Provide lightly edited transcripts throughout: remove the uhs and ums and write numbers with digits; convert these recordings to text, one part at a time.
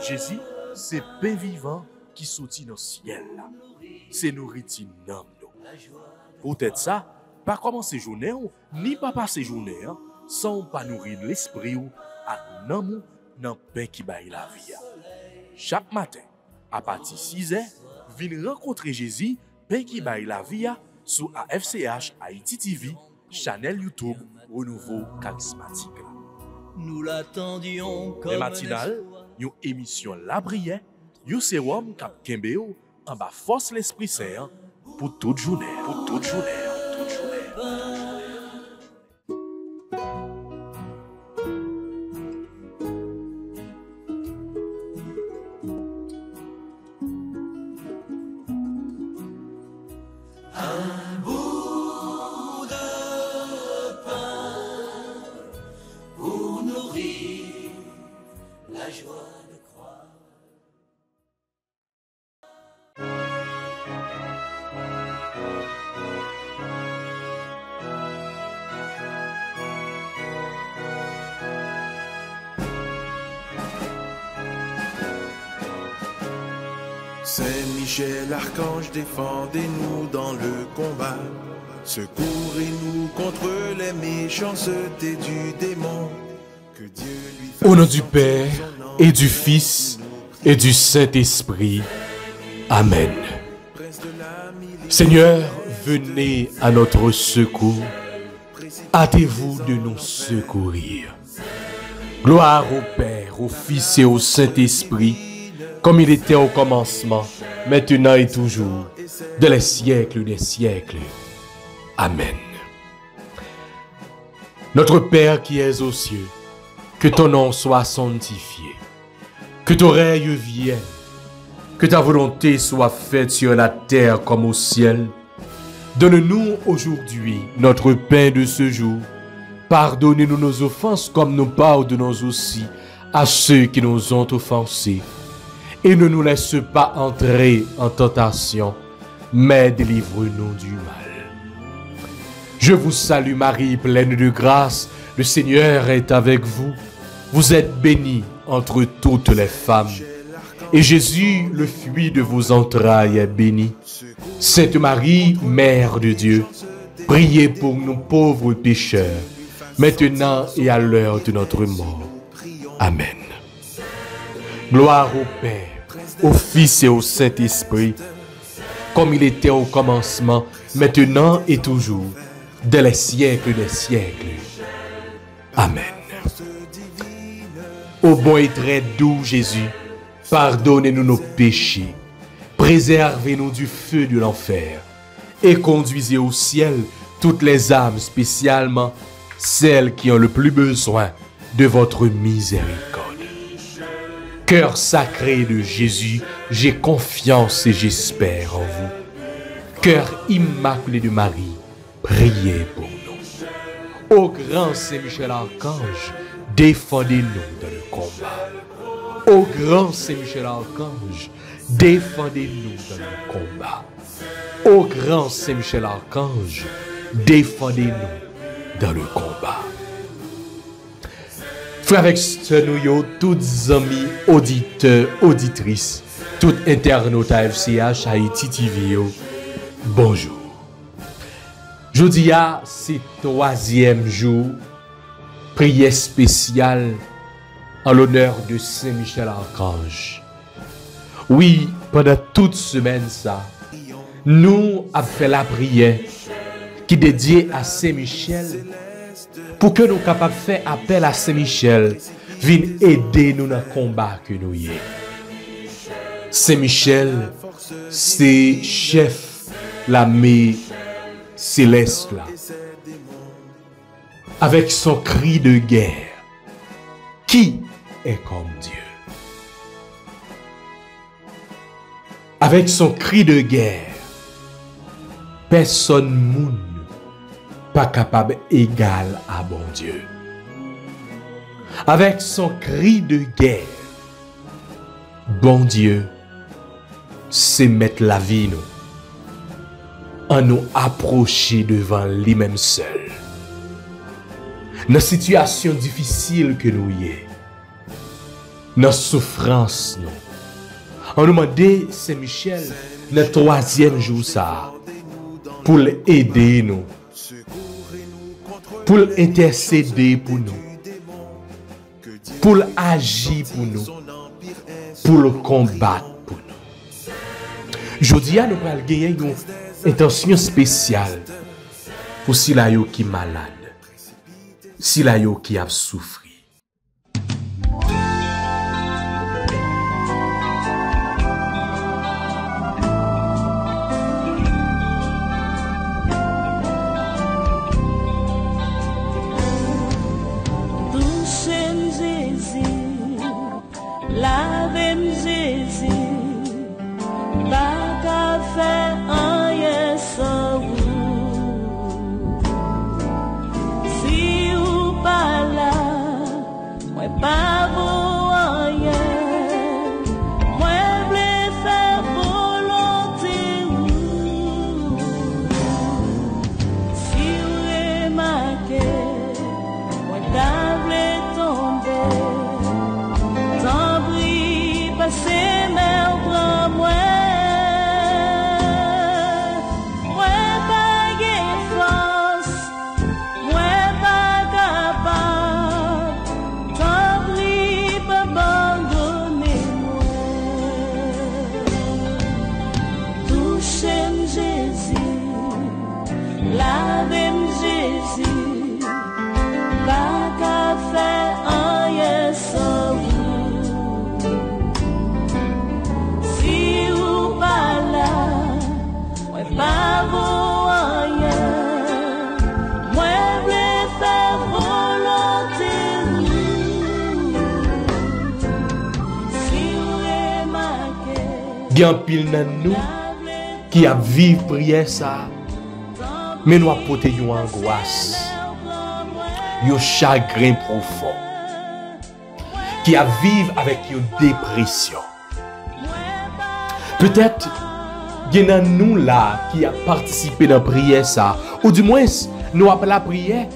Jésus, c'est pain vivant qui sortit dans le ciel. C'est nourriture dans nous. Peut-être ça, pas commencer journée ni pas passer journée sans pas nourrir l'esprit ou à l'amour dans le pain qui baille la vie. Chaque matin, à partir de 6h, venez rencontrer Jésus, pain qui baille la vie sur AFCH Haïti TV, channel YouTube Renouveau Charismatique. Nous l'attendions comme les matinales, une émission La Prière, un sérum cap Kembeo en bas force l'Esprit Saint pour toute journée, pour toute journée, toute journée. Saint-Michel, archange, défendez-nous dans le combat. Secourez-nous contre les méchancetés du démon. Que Dieu lui fasse Au nom du Père et du Fils et du Saint-Esprit. Amen. Seigneur, venez à notre secours. Hâtez-vous de nous secourir. Gloire au Père, au Fils et au Saint-Esprit, comme il était au commencement, maintenant et toujours, de les siècles des siècles. Amen. Notre Père qui es aux cieux, que ton nom soit sanctifié, que ton règne vienne, que ta volonté soit faite sur la terre comme au ciel. Donne-nous aujourd'hui notre pain de ce jour. Pardonnez-nous nos offenses comme nous pardonnons aussi à ceux qui nous ont offensés. Et ne nous laisse pas entrer en tentation, mais délivre-nous du mal. Je vous salue Marie, pleine de grâce, le Seigneur est avec vous. Vous êtes bénie entre toutes les femmes. Et Jésus, le fruit de vos entrailles, est béni. Sainte Marie, Mère de Dieu, priez pour nous pauvres pécheurs, maintenant et à l'heure de notre mort. Amen. Gloire au Père, au Fils et au Saint-Esprit, comme il était au commencement, maintenant et toujours, dès les siècles des siècles. Amen. Ô bon et très doux Jésus, pardonnez-nous nos péchés, préservez-nous du feu de l'enfer, et conduisez au ciel toutes les âmes, spécialement celles qui ont le plus besoin de votre miséricorde. Cœur sacré de Jésus, j'ai confiance et j'espère en vous. Cœur immaculé de Marie, priez pour nous. Ô grand Saint-Michel Archange, défendez-nous dans le combat. Ô grand Saint-Michel Archange, défendez-nous dans le combat. Ô grand Saint-Michel Archange, défendez-nous dans le combat. Frères avec nous, toutes amis, auditeurs, auditrices, tout internautes à FCH, Haïti TV, bonjour. Jeudi, c'est 3e jour, prière spéciale en l'honneur de Saint-Michel Archange. Oui, pendant toute semaine, nous avons fait la prière qui est dédiée à Saint-Michel pour que nous soyons capables de faire appel à Saint-Michel, vienne aider nous dans le combat que nous y est. Saint-Michel, c'est chef l'armée céleste là. Avec son cri de guerre, qui est comme Dieu? Avec son cri de guerre, personne moun pas capable égal à bon Dieu. Avec son cri de guerre, bon Dieu, c'est mettre la vie nous, en nous approcher devant lui-même seul. Dans la situation difficile que nous y est, dans souffrance nous. On nous demande Saint-Michel dans le 3e jour ça pour l'aider nous, pour intercéder pour nous, pour agir pour nous, pour le combattre pour nous. Aujourd'hui, nous allons gagner une intention spéciale pour ceux qui sont malades, ceux qui ont souffert. Il y a un pile dans nous qui a vécu prière ça, mais nous avons porté une angoisse, un chagrin profond, qui a vécu avec une dépression. Peut-être il y a nous là qui a participé dans la prière ça, ou du moins nous avons la prière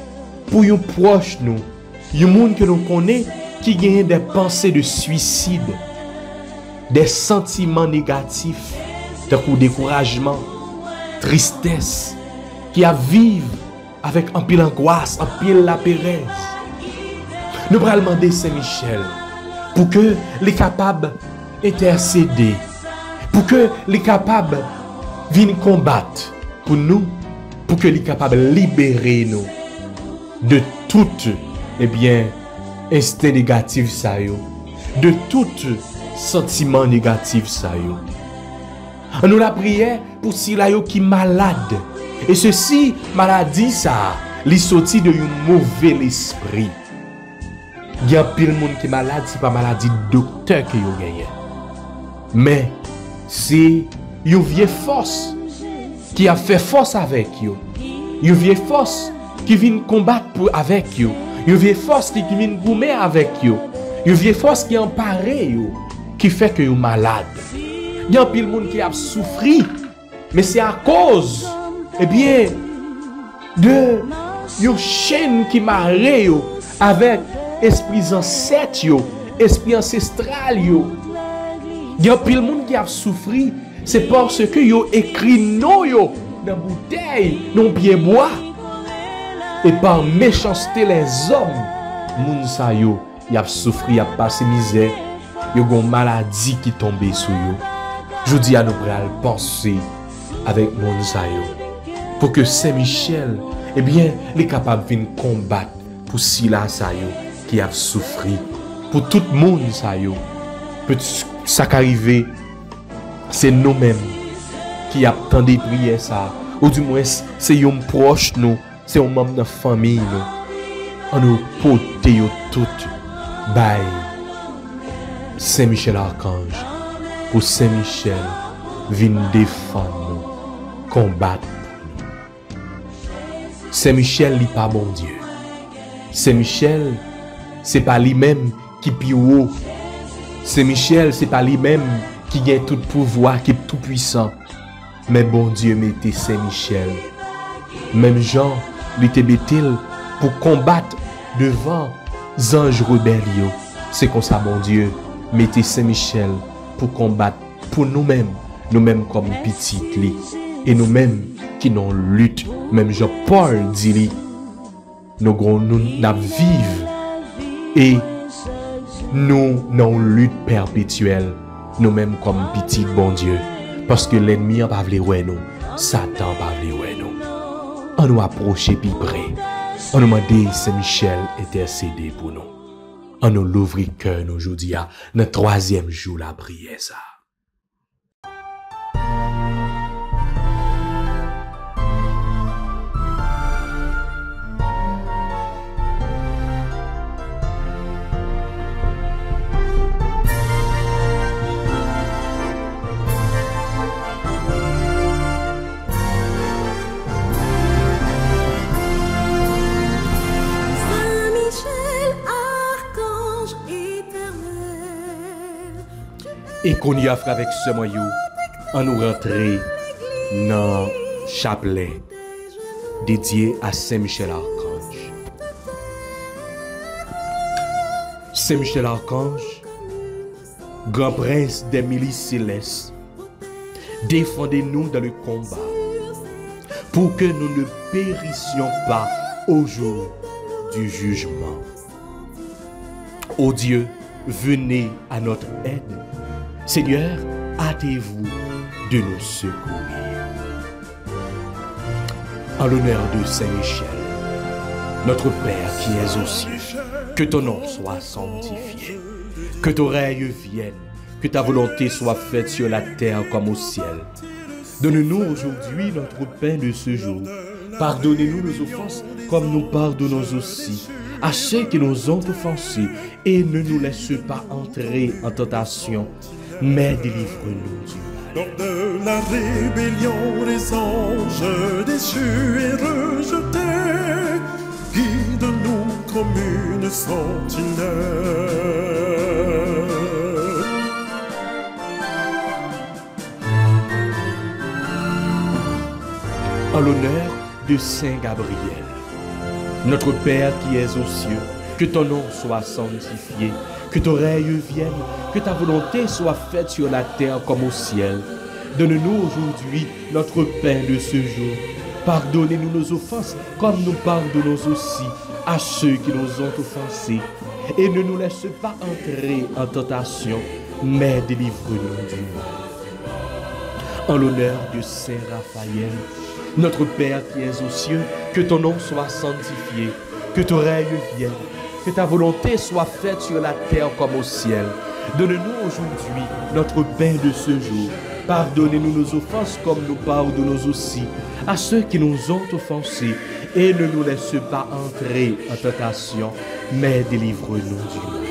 pour un proche nous, un monde que nous connaissons qui gagne des pensées de suicide, des sentiments négatifs, de découragement, tristesse, qui a vivre avec un pile angoisse, un pile la pérèse. Nous allons demander Saint-Michel pour que les capables intercéder, pour que les capables viennent combattre pour nous, pour que les capables libérer nous de tout instinct négatif ça yo, de tout sentiment négatif ça yo. Nous la prière pour si la yo qui malade, et ceci maladie ça li sorti de un mauvais esprit. Il y a pile monde qui malade, c'est pas maladie docteur que yo gagne, mais c'est une vieille force qui a fait force avec yo, une vieille force qui vient combattre avec yo, une vieille force qui vient goumer avec yo, une vieille force qui empare yo, qui fait que yo malade. Il y a pile monde qui a souffert, mais c'est à cause de une chaîne qui marre yo avec esprit ancêtre yo, esprit ancestral yo. Il y a pile monde qui a souffert, c'est parce que yo écrit non yo dans bouteille, non pied bois. Et par méchanceté les hommes, moun sa yo, y a souffert, y a passé misère, y a une maladie qui tombe sur yo. Je dis à nous penser avec moun sa yo, pour que Saint-Michel, les capables de combattre pour Sila sa yo qui a souffert, pour tout le monde sa yo. Peut ça qu'arriver, c'est nous-mêmes qui attendons prier ça, ou du moins c'est un proche nous. C'est un membre de la famille, nous. On nous porte tout. Bye. Saint-Michel Archange. Pour Saint-Michel, vienne défendre nous. Combattre nous. Saint-Michel n'est pas bon Dieu. Saint-Michel, c'est pas lui-même qui est haut. Saint-Michel, c'est pas lui-même qui gagne tout pouvoir, qui est tout puissant. Mais bon Dieu, mettez Saint-Michel. Même Jean, lui était pour combattre devant les anges rebelles. C'est comme ça, bon Dieu, mettez Saint-Michel pour combattre pour nous-mêmes comme petites li, et nous-mêmes qui n'ont lutte, même Jean-Paul dit, nous n'avons vivre et nous n'avons lutte perpétuelle, nous-mêmes comme petit bon Dieu, parce que l'ennemi n'a pas voulu ouais nous, Satan n'a pas voulu ouais nous. On nous approcher plus près, on nous demande Saint-Michel intercéder pour nous. On nous l'ouvre cœur nous aujourd'hui à notre troisième jour la prière ça. Et qu'on y offre avec ce moyeu, on nous rentrer dans le chapelet dédié à Saint-Michel Archange. Saint-Michel Archange, grand prince des milices célestes, défendez-nous dans le combat pour que nous ne périssions pas au jour du jugement. Ô Dieu, venez à notre aide. Seigneur, hâtez-vous de nous secourir. En l'honneur de Saint-Michel, notre Père qui es aux cieux, que ton nom soit sanctifié, que ton règne vienne, que ta volonté soit faite sur la terre comme au ciel. Donne-nous aujourd'hui notre pain de ce jour. Pardonnez-nous nos offenses comme nous pardonnons aussi à ceux qui nous ont offensés, et ne nous laisse pas entrer en tentation, mais délivre-nous du mal. Lors de la rébellion des anges déchus et rejetés, guide-nous comme une sentinelle. En l'honneur de Saint Gabriel, notre Père qui es aux cieux, que ton nom soit sanctifié, que ton règne vienne, que ta volonté soit faite sur la terre comme au ciel. Donne-nous aujourd'hui notre pain de ce jour. Pardonnez-nous nos offenses comme nous pardonnons aussi à ceux qui nous ont offensés. Et ne nous laisse pas entrer en tentation, mais délivre-nous du mal. En l'honneur de Saint Raphaël, notre Père qui es aux cieux, que ton nom soit sanctifié, que ton règne vienne, que ta volonté soit faite sur la terre comme au ciel. Donne-nous aujourd'hui notre pain de ce jour. Pardonnez-nous nos offenses comme nous pardonnons aussi à ceux qui nous ont offensés. Et ne nous laisse pas entrer en tentation, mais délivre-nous du mal.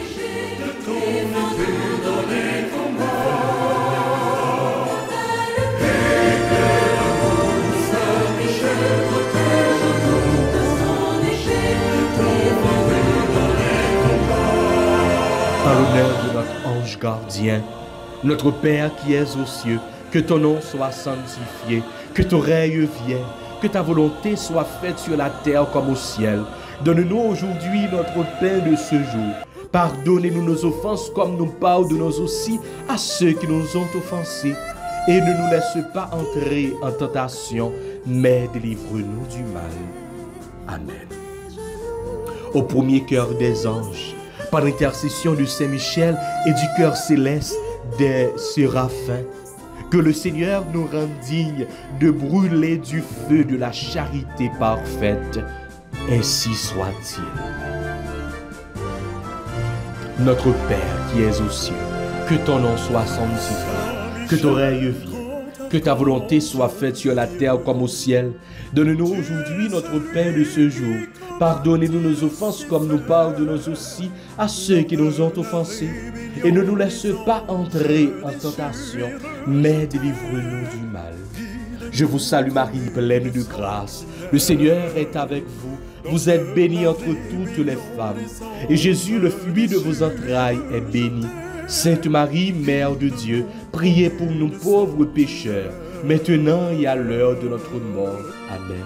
En l'honneur de notre ange gardien, notre Père qui es aux cieux, que ton nom soit sanctifié, que ton règne vienne, que ta volonté soit faite sur la terre comme au ciel. Donne-nous aujourd'hui notre pain de ce jour. Pardonnez-nous nos offenses comme nous pardonnons aussi à ceux qui nous ont offensés. Et ne nous laisse pas entrer en tentation, mais délivre-nous du mal. Amen. Au premier cœur des anges, par l'intercession de Saint-Michel et du cœur céleste des séraphins, que le Seigneur nous rende dignes de brûler du feu de la charité parfaite. Ainsi soit-il. Notre Père qui es aux cieux, que ton nom soit sanctifié, que ton règne vienne, que ta volonté soit faite sur la terre comme au ciel. Donne-nous aujourd'hui notre pain de ce jour. Pardonnez-nous nos offenses comme nous pardonnons aussi à ceux qui nous ont offensés. Et ne nous laisse pas entrer en tentation, mais délivre-nous du mal. Je vous salue Marie, pleine de grâce. Le Seigneur est avec vous. Vous êtes bénie entre toutes les femmes. Et Jésus, le fruit de vos entrailles, est béni. Sainte Marie, Mère de Dieu, priez pour nous pauvres pécheurs, maintenant et à l'heure de notre mort. Amen.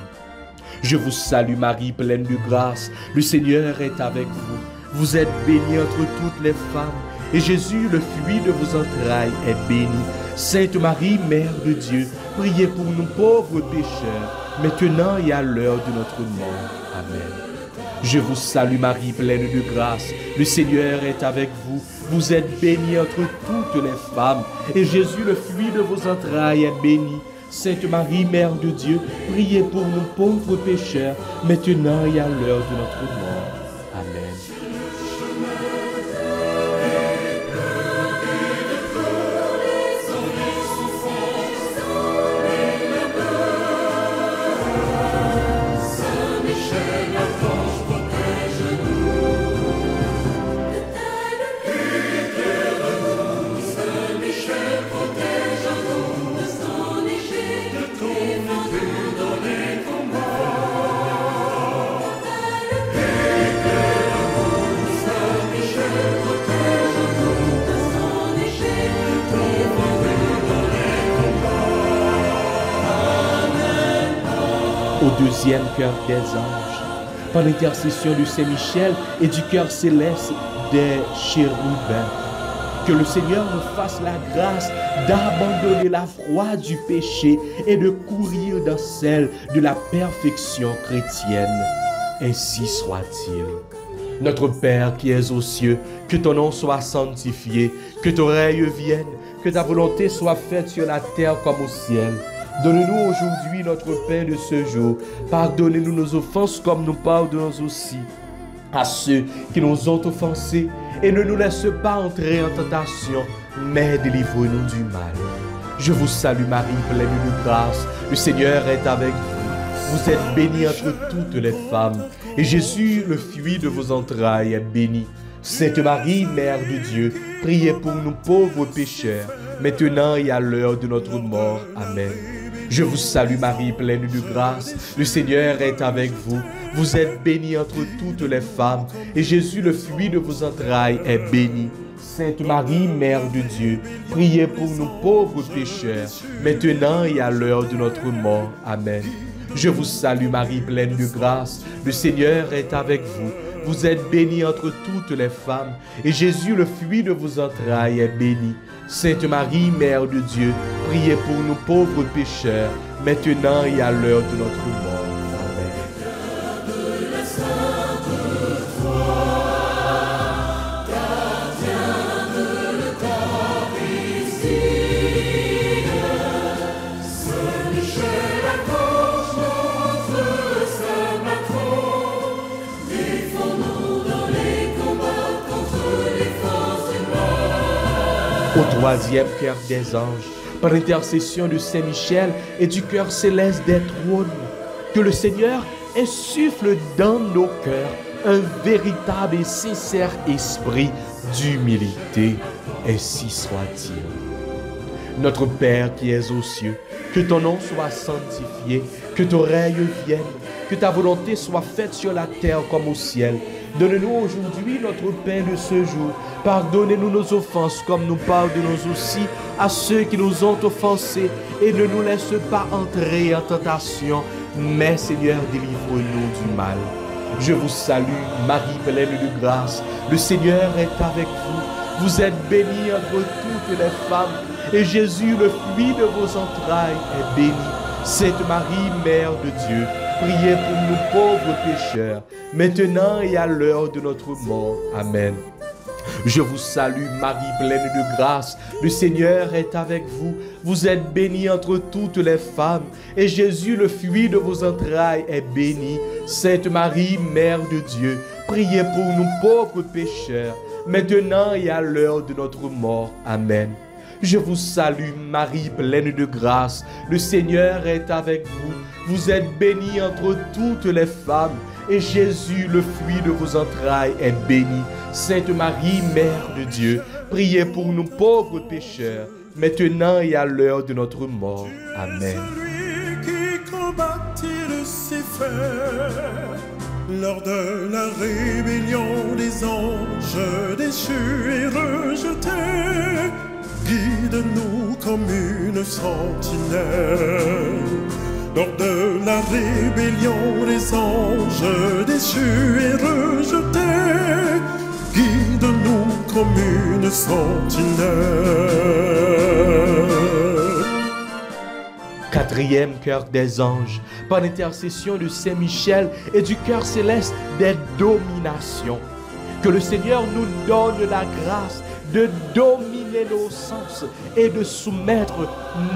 Je vous salue Marie, pleine de grâce. Le Seigneur est avec vous. Vous êtes bénie entre toutes les femmes. et Jésus, le fruit de vos entrailles, est béni. Sainte Marie, Mère de Dieu, priez pour nous pauvres pécheurs, maintenant et à l'heure de notre mort. Amen. Je vous salue Marie, pleine de grâce, le Seigneur est avec vous. Vous êtes bénie entre toutes les femmes, et Jésus, le fruit de vos entrailles, est béni. Sainte Marie, Mère de Dieu, priez pour nous pauvres pécheurs, maintenant et à l'heure de notre mort. Amen. Au deuxième cœur des anges, par l'intercession de Saint-Michel et du cœur céleste des chérubins, que le Seigneur nous fasse la grâce d'abandonner la voie du péché et de courir dans celle de la perfection chrétienne. Ainsi soit-il. Notre Père qui es aux cieux, que ton nom soit sanctifié, que ton règne vienne, que ta volonté soit faite sur la terre comme au ciel. Donne-nous aujourd'hui notre pain de ce jour. Pardonnez-nous nos offenses comme nous pardonnons aussi à ceux qui nous ont offensés. Et ne nous laisse pas entrer en tentation, mais délivre-nous du mal. Je vous salue Marie, pleine de grâce. Le Seigneur est avec vous. Vous êtes bénie entre toutes les femmes. Et Jésus, le fruit de vos entrailles, est béni. Sainte Marie, Mère de Dieu, priez pour nous pauvres pécheurs, maintenant et à l'heure de notre mort. Amen. Je vous salue Marie, pleine de grâce, le Seigneur est avec vous. Vous êtes bénie entre toutes les femmes, et Jésus, le fruit de vos entrailles, est béni. Sainte Marie, Mère de Dieu, priez pour nous pauvres pécheurs, maintenant et à l'heure de notre mort. Amen. Je vous salue Marie, pleine de grâce, le Seigneur est avec vous. Vous êtes bénie entre toutes les femmes, et Jésus, le fruit de vos entrailles, est béni. Sainte Marie, Mère de Dieu, priez pour nous pauvres pécheurs, maintenant et à l'heure de notre mort. Amen. Au troisième cœur des anges, par l'intercession de Saint-Michel et du cœur céleste des trônes, que le Seigneur insuffle dans nos cœurs un véritable et sincère esprit d'humilité. Ainsi soit-il. Notre Père qui es aux cieux, que ton nom soit sanctifié, que ton règne vienne, que ta volonté soit faite sur la terre comme au ciel. Donne-nous aujourd'hui notre pain de ce jour. Pardonnez-nous nos offenses comme nous pardonnons aussi à ceux qui nous ont offensés. Et ne nous laisse pas entrer en tentation, mais Seigneur, délivre-nous du mal. Je vous salue, Marie pleine de grâce. Le Seigneur est avec vous. Vous êtes bénie entre toutes les femmes. Et Jésus, le fruit de vos entrailles, est béni. Sainte Marie, Mère de Dieu, priez pour nous pauvres pécheurs, maintenant et à l'heure de notre mort. Amen. Je vous salue, Marie pleine de grâce. Le Seigneur est avec vous. Vous êtes bénie entre toutes les femmes, et Jésus, le fruit de vos entrailles, est béni. Sainte Marie, Mère de Dieu, priez pour nous pauvres pécheurs, maintenant et à l'heure de notre mort. Amen. Je vous salue, Marie pleine de grâce. Le Seigneur est avec vous. Vous êtes bénie entre toutes les femmes, et Jésus, le fruit de vos entrailles, est béni. Sainte Marie, Mère de Dieu, priez pour nous pauvres pécheurs, maintenant et à l'heure de notre mort. Amen. Celui qui combattit Lucifer lors de la rébellion des anges déchus et rejetés, guide-nous comme une sentinelle. Lors de la rébellion des anges déchus et rejetés, guide-nous comme une sentinelle. Quatrième cœur des anges, par l'intercession de Saint Michel et du cœur céleste des dominations. Que le Seigneur nous donne la grâce de dominer nos sens et de soumettre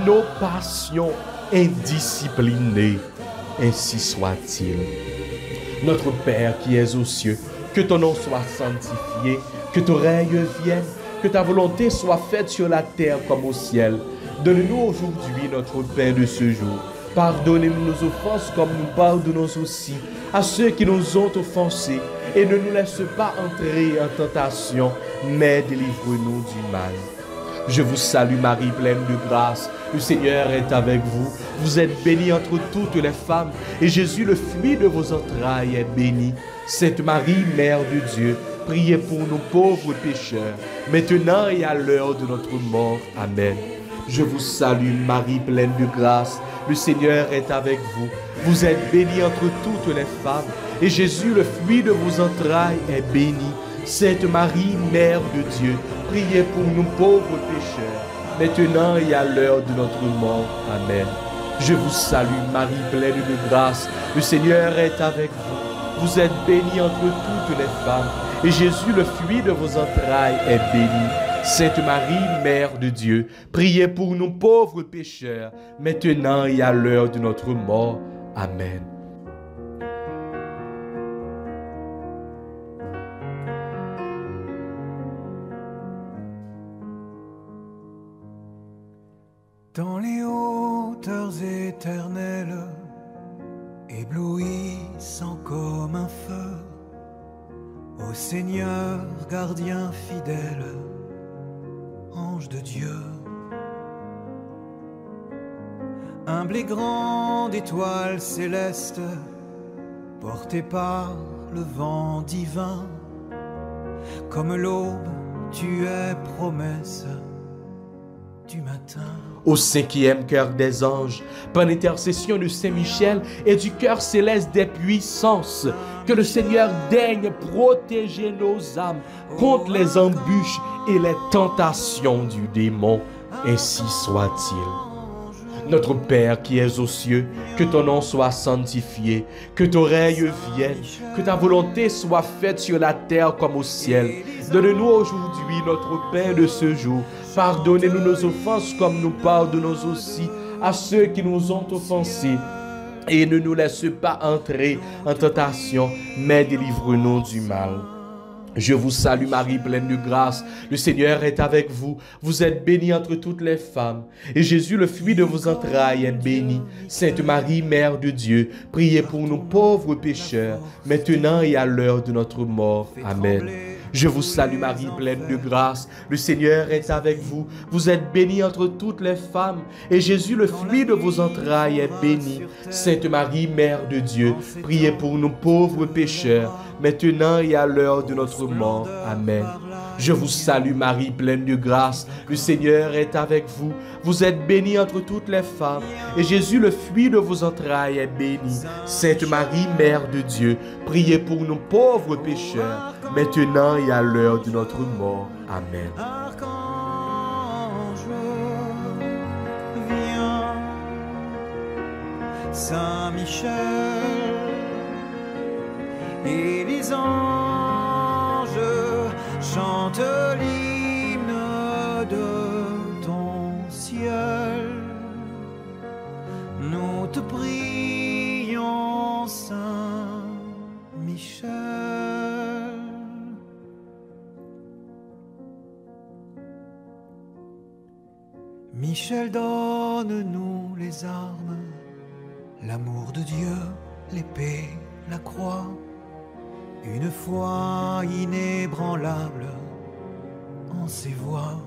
nos passions indisciplinées. Ainsi soit-il. Notre Père qui es aux cieux, que ton nom soit sanctifié, que ton règne vienne, que ta volonté soit faite sur la terre comme au ciel. Donne-nous aujourd'hui notre pain de ce jour. Pardonnez-nous nos offenses comme nous pardonnons aussi à ceux qui nous ont offensés. Et ne nous laisse pas entrer en tentation, mais délivre-nous du mal. Je vous salue Marie, pleine de grâce. Le Seigneur est avec vous. Vous êtes bénie entre toutes les femmes, et Jésus, le fruit de vos entrailles, est béni. Sainte Marie, Mère de Dieu, priez pour nous pauvres pécheurs, maintenant et à l'heure de notre mort. Amen. Je vous salue Marie, pleine de grâce. Le Seigneur est avec vous. Vous êtes bénie entre toutes les femmes, et Jésus, le fruit de vos entrailles, est béni. Sainte Marie, Mère de Dieu, priez pour nous pauvres pécheurs, maintenant et à l'heure de notre mort. Amen. Je vous salue Marie, pleine de grâce. Le Seigneur est avec vous. Vous êtes bénie entre toutes les femmes, et Jésus, le fruit de vos entrailles, est béni. Sainte Marie, Mère de Dieu, priez pour nous pauvres pécheurs, maintenant et à l'heure de notre mort. Amen. Dans les hauteurs éternelles, éblouissant comme un feu, ô Seigneur, gardien fidèle, ange de Dieu, humble et grande étoile céleste, portée par le vent divin, comme l'aube, tu es promesse du matin. Au cinquième cœur des anges, par l'intercession de Saint Michel et du cœur céleste des puissances, que le Seigneur daigne protéger nos âmes contre les embûches et les tentations du démon. Ainsi soit-il. Notre Père qui es aux cieux, que ton nom soit sanctifié, que ton règne vienne, que ta volonté soit faite sur la terre comme au ciel. Donne-nous aujourd'hui notre pain de ce jour. Pardonnez-nous nos offenses comme nous pardonnons aussi à ceux qui nous ont offensés. Et ne nous laisse pas entrer en tentation, mais délivre-nous du mal. Je vous salue Marie, pleine de grâce. Le Seigneur est avec vous. Vous êtes bénie entre toutes les femmes, et Jésus, le fruit de vos entrailles, est béni. Sainte Marie, Mère de Dieu, priez pour nous pauvres pécheurs, maintenant et à l'heure de notre mort. Amen. Je vous salue Marie, pleine de grâce. Le Seigneur est avec vous. Vous êtes bénie entre toutes les femmes, et Jésus, le fruit de vos entrailles, est béni. Sainte Marie, Mère de Dieu, priez pour nous pauvres pécheurs, maintenant et à l'heure de notre mort. Amen. Je vous salue Marie, pleine de grâce. Le Seigneur est avec vous. Vous êtes bénie entre toutes les femmes, et Jésus, le fruit de vos entrailles, est béni. Sainte Marie, Mère de Dieu, priez pour nous pauvres pécheurs, maintenant et à l'heure de notre mort. Amen. Archange, viens, Saint Michel, et les anges chantent l'hymne de ton ciel. Nous te prions, Saint Michel. Michel, donne-nous les armes, l'amour de Dieu, l'épée, la croix, une foi inébranlable en ses voies.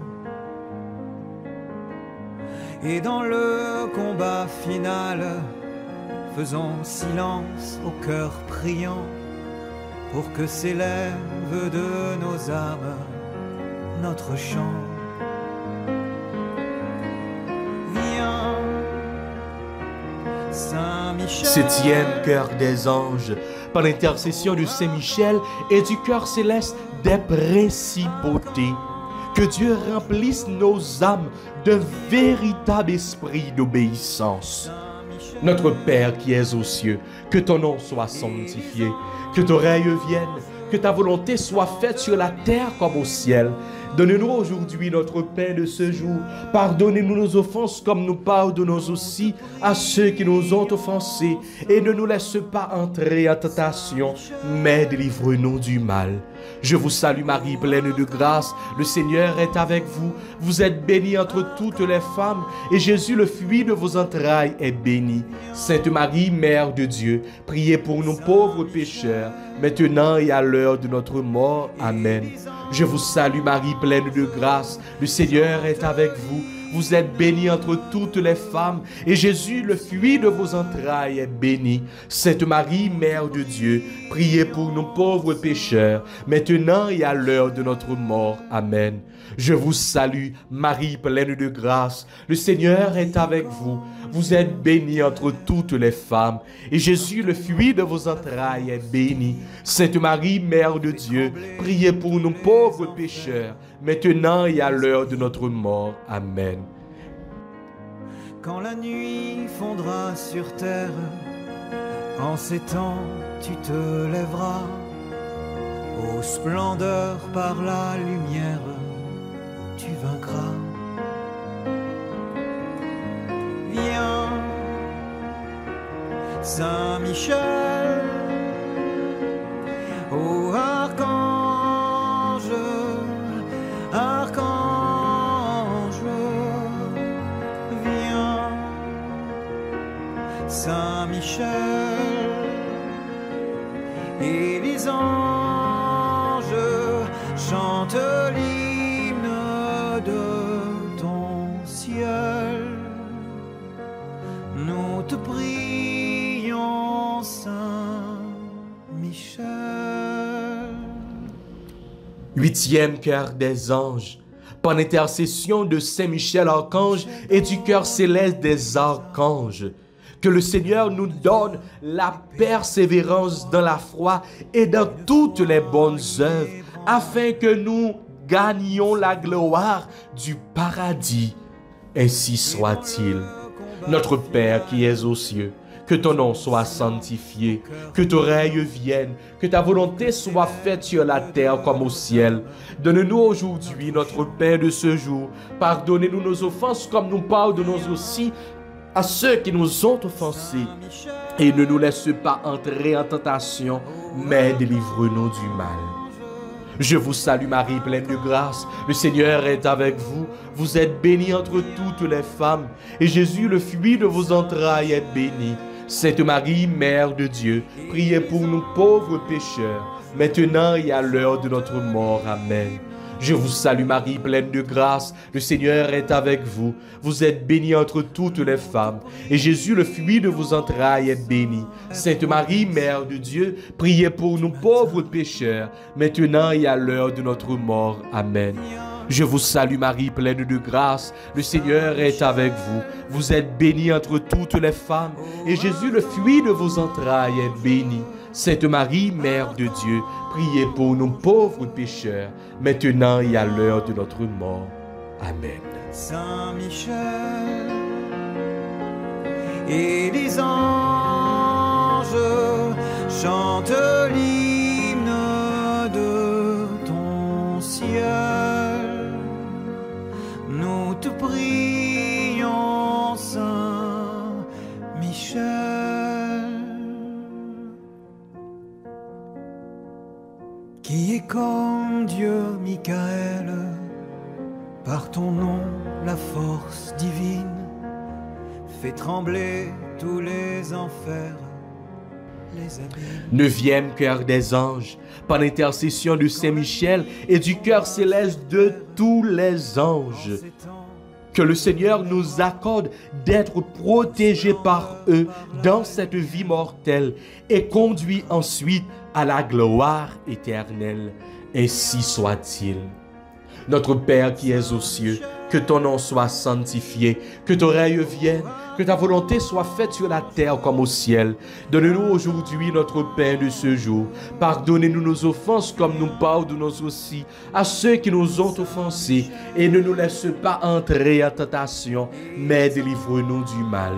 Et dans le combat final, faisons silence au cœur priant, pour que s'élève de nos âmes notre chant. Saint-Michel, Septième cœur des anges, par l'intercession de Saint-Michel et du cœur céleste des principautés, que Dieu remplisse nos âmes d'un véritable esprit d'obéissance. Notre Père qui es aux cieux, que ton nom soit sanctifié, que ton règne vienne, que ta volonté soit faite sur la terre comme au ciel. Donne-nous aujourd'hui notre pain de ce jour. Pardonnez-nous nos offenses comme nous pardonnons aussi à ceux qui nous ont offensés. Et ne nous laisse pas entrer en tentation, mais délivre-nous du mal. Je vous salue Marie, pleine de grâce. Le Seigneur est avec vous. Vous êtes bénie entre toutes les femmes, et Jésus, le fruit de vos entrailles, est béni. Sainte Marie, Mère de Dieu, priez pour nous pauvres pécheurs, maintenant et à l'heure de notre mort. Amen. Je vous salue Marie, pleine de grâce. Le Seigneur est avec vous. Vous êtes bénie entre toutes les femmes, et Jésus, le fruit de vos entrailles, est béni. Sainte Marie, Mère de Dieu, priez pour nous pauvres pécheurs, maintenant et à l'heure de notre mort. Amen. Je vous salue, Marie, pleine de grâce. Le Seigneur est avec vous. Vous êtes bénie entre toutes les femmes, et Jésus, le fruit de vos entrailles, est béni. Sainte Marie, Mère de Dieu, priez pour nous pauvres pécheurs, maintenant et à l'heure de notre mort. Amen. quand la nuit fondra sur terre, en ces temps tu te lèveras, ô splendeur par la lumière, tu vaincras. Viens, Saint-Michel, ô archange, archange, viens, Saint-Michel, et les anges chantent l'hymne de ton ciel. Nous te prions, Saint-Michel. Huitième cœur des anges, par l'intercession de Saint-Michel archange et du cœur céleste des archanges, que le Seigneur nous donne la persévérance dans la foi et dans toutes les bonnes œuvres, afin que nous gagnions la gloire du paradis. Ainsi soit-il. Notre Père qui es aux cieux, que ton nom soit sanctifié, que ton règne vienne, que ta volonté soit faite sur la terre comme au ciel. Donne-nous aujourd'hui notre pain de ce jour. Pardonnez-nous nos offenses comme nous pardonnons aussi à ceux qui nous ont offensés. Et ne nous laisse pas entrer en tentation, mais délivre-nous du mal. Je vous salue Marie, pleine de grâce, le Seigneur est avec vous. Vous êtes bénie entre toutes les femmes, et Jésus, le fruit de vos entrailles, est béni. Sainte Marie, Mère de Dieu, priez pour nous pauvres pécheurs, maintenant et à l'heure de notre mort. Amen. Je vous salue Marie, pleine de grâce, le Seigneur est avec vous. Vous êtes bénie entre toutes les femmes, et Jésus, le fruit de vos entrailles, est béni. Sainte Marie, Mère de Dieu, priez pour nous pauvres pécheurs, maintenant et à l'heure de notre mort. Amen. Je vous salue Marie, pleine de grâce, le Seigneur est avec vous. Vous êtes bénie entre toutes les femmes, et Jésus, le fruit de vos entrailles, est béni. Sainte Marie, Mère de Dieu, priez pour nous pauvres pécheurs, maintenant et à l'heure de notre mort. Amen. Saint-Michel, et les anges chantent l'hymne de ton ciel. Nous te prions, Saint-Michel. Qui est comme Dieu, Michael, par ton nom la force divine fait trembler tous les enfers, les abîmes. Neuvième cœur des anges, par l'intercession de Saint-Michel et du cœur céleste de tous les anges, que le Seigneur nous accorde d'être protégés par eux dans cette vie mortelle et conduits ensuite à la gloire éternelle. Ainsi soit-il. Notre Père qui es aux cieux, que ton nom soit sanctifié, que ton règne vienne, que ta volonté soit faite sur la terre comme au ciel. Donne-nous aujourd'hui notre pain de ce jour. Pardonnez-nous nos offenses comme nous pardonnons aussi à ceux qui nous ont offensés. Et ne nous laisse pas entrer en tentation, mais délivre-nous du mal.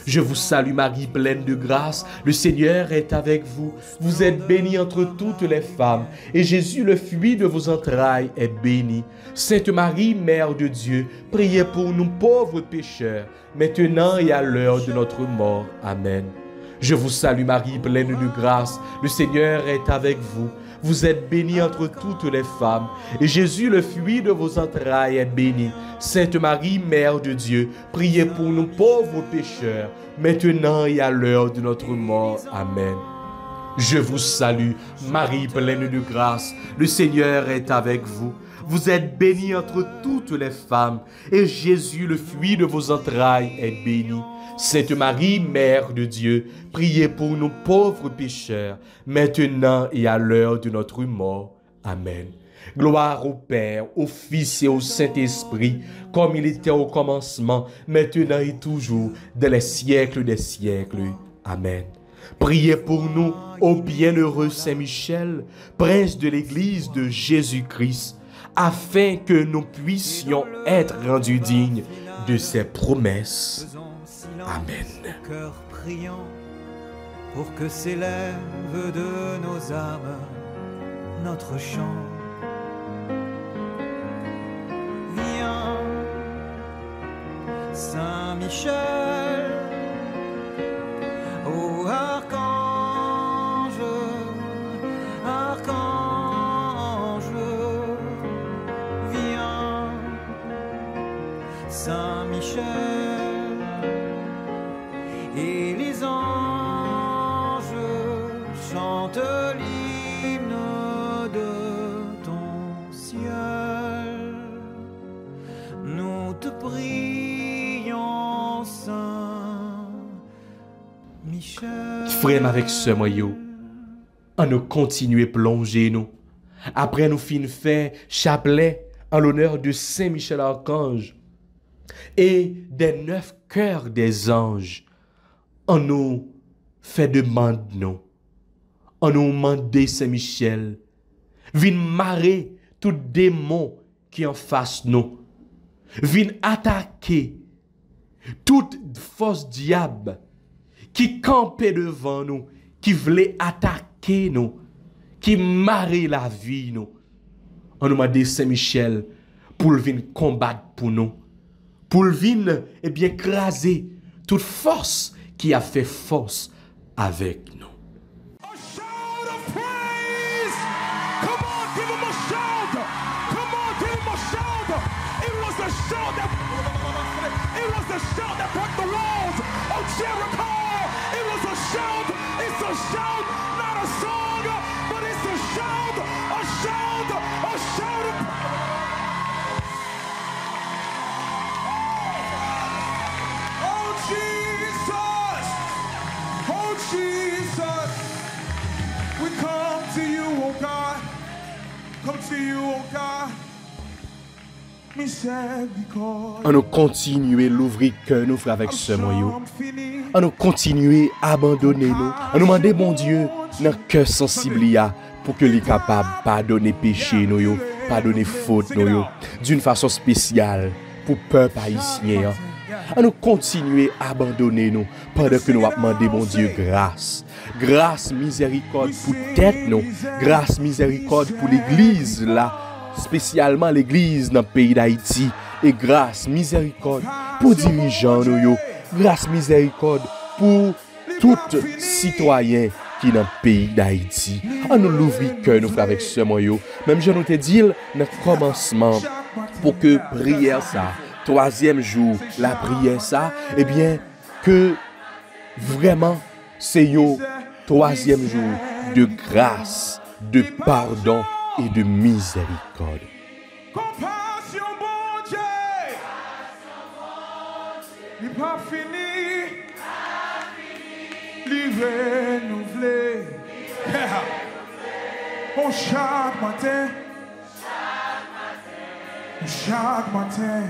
Je vous salue Marie, pleine de grâce, le Seigneur est avec vous. Vous êtes bénie entre toutes les femmes, et Jésus, le fruit de vos entrailles, est béni. Sainte Marie, Mère de Dieu, priez pour nous pauvres pécheurs, maintenant et à l'heure de notre mort. Amen. Je vous salue Marie, pleine de grâce, le Seigneur est avec vous. Vous êtes bénie entre toutes les femmes, et Jésus, le fruit de vos entrailles, est béni. Sainte Marie, Mère de Dieu, priez pour nous pauvres pécheurs, maintenant et à l'heure de notre mort. Amen. Je vous salue, Marie, pleine de grâce, le Seigneur est avec vous. Vous êtes bénie entre toutes les femmes, et Jésus, le fruit de vos entrailles, est béni. Sainte Marie, Mère de Dieu, priez pour nous pauvres pécheurs, maintenant et à l'heure de notre mort. Amen. Gloire au Père, au Fils et au Saint-Esprit, comme il était au commencement, maintenant et toujours, dans les siècles des siècles. Amen. Priez pour nous, ô bienheureux Saint-Michel, prince de l'Église de Jésus-Christ, afin que nous puissions être rendus dignes de ses promesses. Amen. Cœur priant pour que s'élève de nos âmes notre chant. Viens, Saint Michel, ô archange, archange, viens, Saint Michel. Et les anges chantent l'hymne de ton ciel. Nous te prions, Saint Michel. Frère avec ce moyau, on nous continue plonger nous. Après nous fin fait chapelet en l'honneur de Saint Michel Archange et des 9 cœurs des anges. On nous fait demande nous. On nous demande Saint-Michel. Vin marrer tout démon qui en face nous. Vin attaquer toute force diable qui campait devant nous, qui voulait attaquer nous, qui marrait la vie nous. On nous demande Saint-Michel pour venir combattre pour nous. Pour venir écraser toute force qui a fait force avec nous. A shout of praise! Come on, give him a shout! Come on, give him a shout! It was the shout that broke the walls of Jericho! It was a shout! It's a shout, not a song, but it's a shout! A shout! A shout of Oh, Jesus! Oh, Jesus, we come to you, oh God. Come to you, oh God. Michel, because On nous continue l'ouvrir cœur nous frère avec ce moyau. On nous continue abandonner nous. On nous demande bon Dieu notre cœur sensible pour que les capable pardonner péché nous yo, pardonner faute nous yo, d'une façon spéciale pour peuple haïtien. On nous continuer à abandonner nous pendant que nous avons demandé mon Dieu grâce. Grâce, miséricorde pour tête nous. Grâce, miséricorde pour l'église là, spécialement l'église dans le pays d'Haïti. Et grâce, miséricorde pour dirigeants nous yo. Grâce, miséricorde pour tout citoyen qui est dans le pays d'Haïti. On nous l'ouvre cœur nous avec ce moyen. Même je nous te dis dans le commencement pour que prière ça. 3e jour, la prière ça, eh bien, que vraiment, c'est yo 3e jour de grâce, de pardon et de miséricorde. compassion, bon Dieu. Il n'est pas fini. Il renouvelé. Oh, chaque matin. Chaque matin.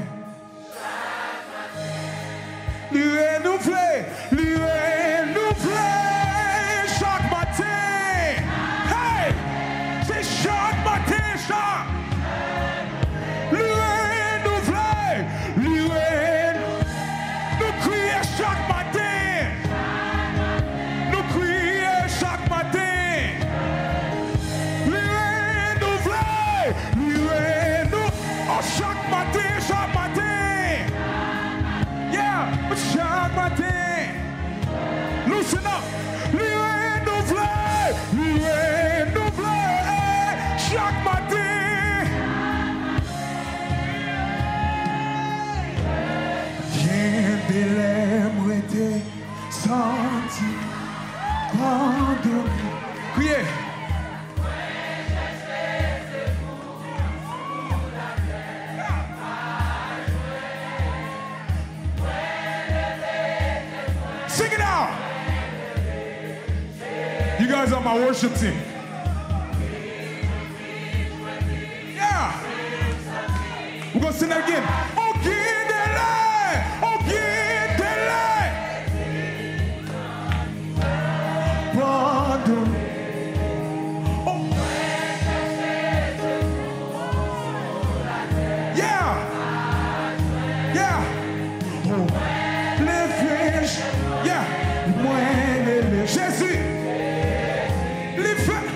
lui renouveler, chaque matin. Hey, c'est chaque matin, chaque. Lui renouveler, nous crier chaque matin. Nous crier chaque matin. Lui renouveler, oh, chaque matin, chaque matin. Yeah, chaque matin. Loosen up. Lui renouveler, chaque matin. Rien de l'aime était senti pardonné. Criez. Sing it out. You guys are my worship team. Yeah. We're gonna sing that again. Pardon. Oh. Yeah. Yeah. Oh. Les flèches. Yeah. Moi, les Jésus. Les flèches.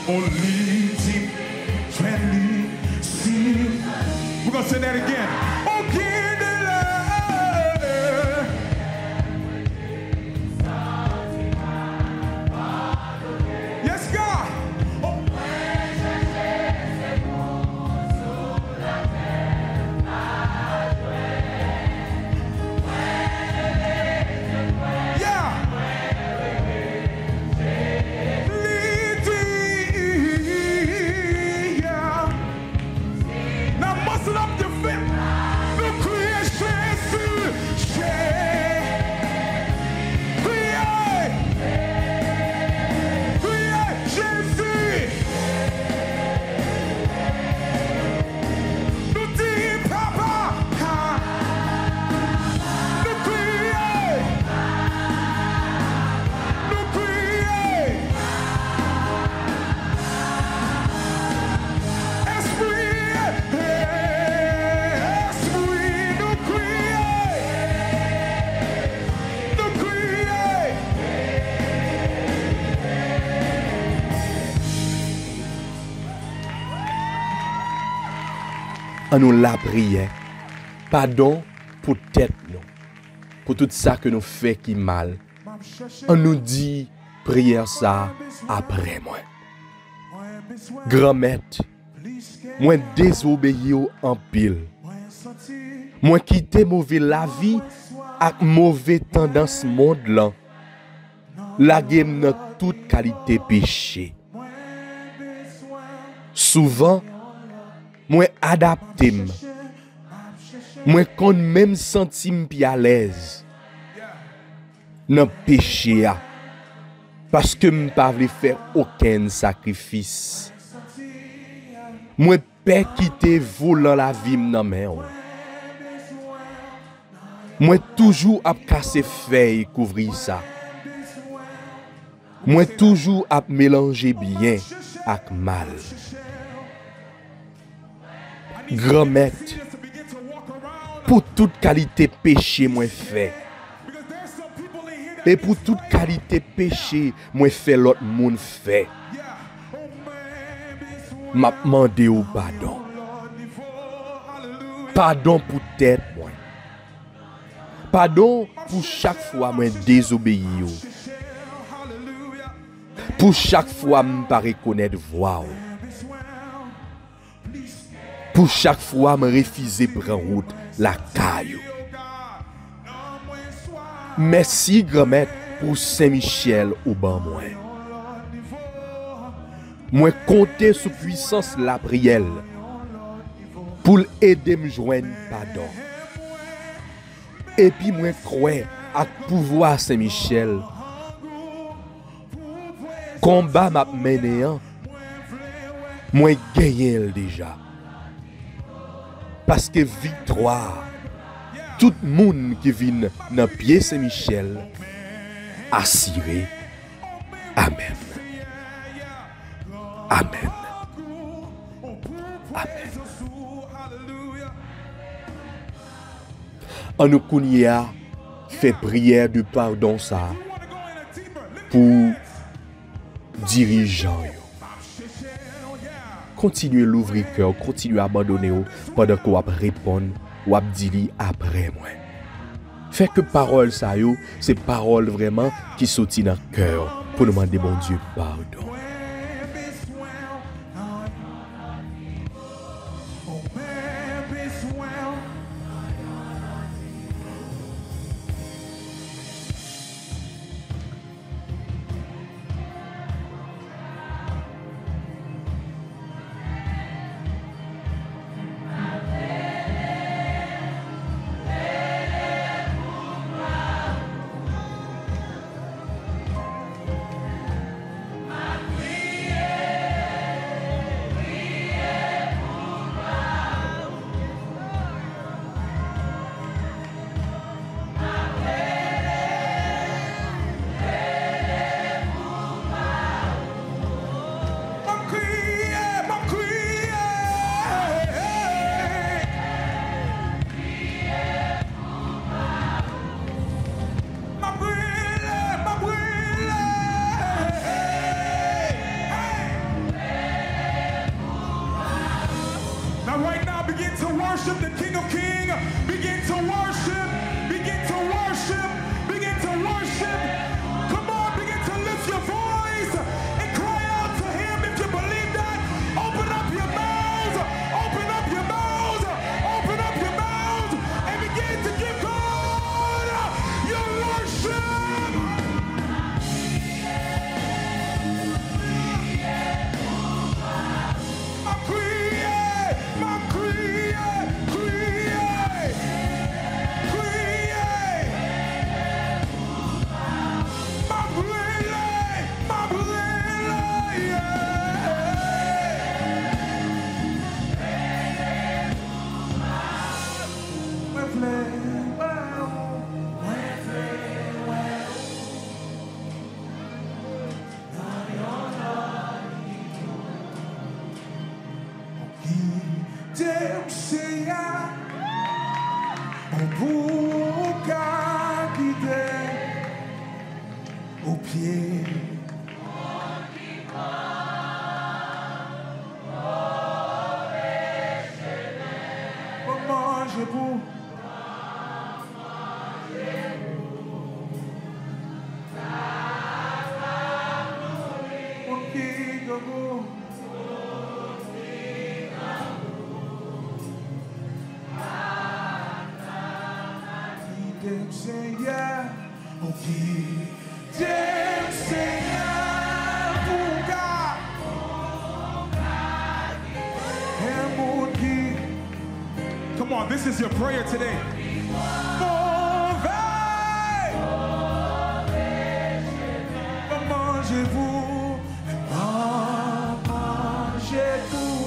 On lit, friendly, see. We're gonna say that again. Yes, God. Oh. Yeah. Yeah. Now muscle up your feet. The creation. En nous la prière. Pardon pour tête nous. Pour tout ça que nous fait qui mal. On nous dit prière ça après moi. Grand-mère, moi désobéi en pile. Moi quitter mauvais la vie avec mauvais tendance monde là. La game dans toute qualité péché. Souvent moi adapté moi kon même senti pi à l'aise dans péché parce que m'pa vle faire aucun sacrifice. Moi pas quitter volant la vie nan men. Moi toujours ap casser feuille couvrir ça. Moi toujours ap mélanger bien ak mal. Grand-mère, pour toute qualité péché moi fait. Et pour toute qualité péché moi fait l'autre monde fait. M'a demandé au pardon. Pardon pour tête moi. Pardon pour chaque fois moi désobéi. Pour chaque fois m'pa reconnaître voix. Pour chaque fois me refuser prendre route la caillou. Merci grand-mère pour Saint-Michel au ban moi. Moi compter sur puissance la prière pour aider me joindre pardon. Et puis moi croire à pouvoir Saint-Michel. Combat m'a mené moi gagner déjà. Parce que victoire tout moun qui vient dans pied Saint-Michel, assuré. Amen. Amen. Amen. En nous kounia fait prière de pardon ça pour dirigeants. Continuez l'ouvrir cœur, continuez à abandonner pendant qu'on va répondre ou à dire après moi. Fait que parole ça yo, c'est parole vraiment qui sortit dans le cœur pour nous demander bon Dieu pardon. Come on, this is your prayer today. Mangez-vous, mangez tout,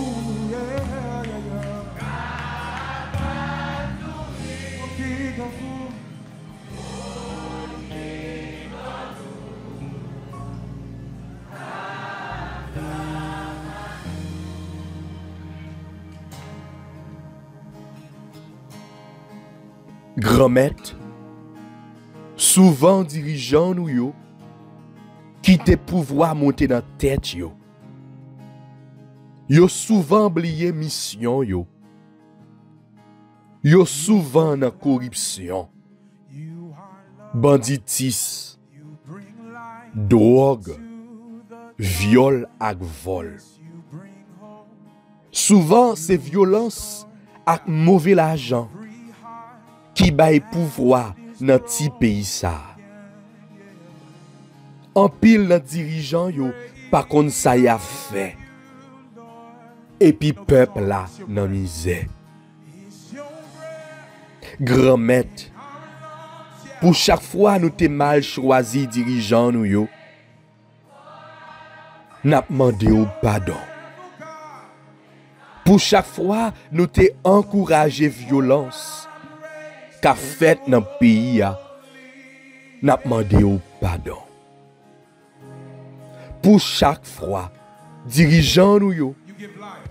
Grand-mère, souvent dirigeant nous yo, qui te pouvoir monter dans tête yo. Yo souvent oublié mission yo. Yo souvent dans corruption. Banditis, drogue, viol ak vol. Souvent c'est violence ak mauvais l'argent qui baille pouvoir dans ti pays ça. En pile dans dirigeant yo pas kon ça y a fait. Et puis peuple là dans misère. Grand-mère, pour chaque fois nous te mal choisi dirigeant nous yo, n'a demandé au pardon. Pour chaque fois nous te encouragé violence, qu'a fait dans le pays, n'a demandé au pardon. Pour chaque fois, dirigeant nous yo,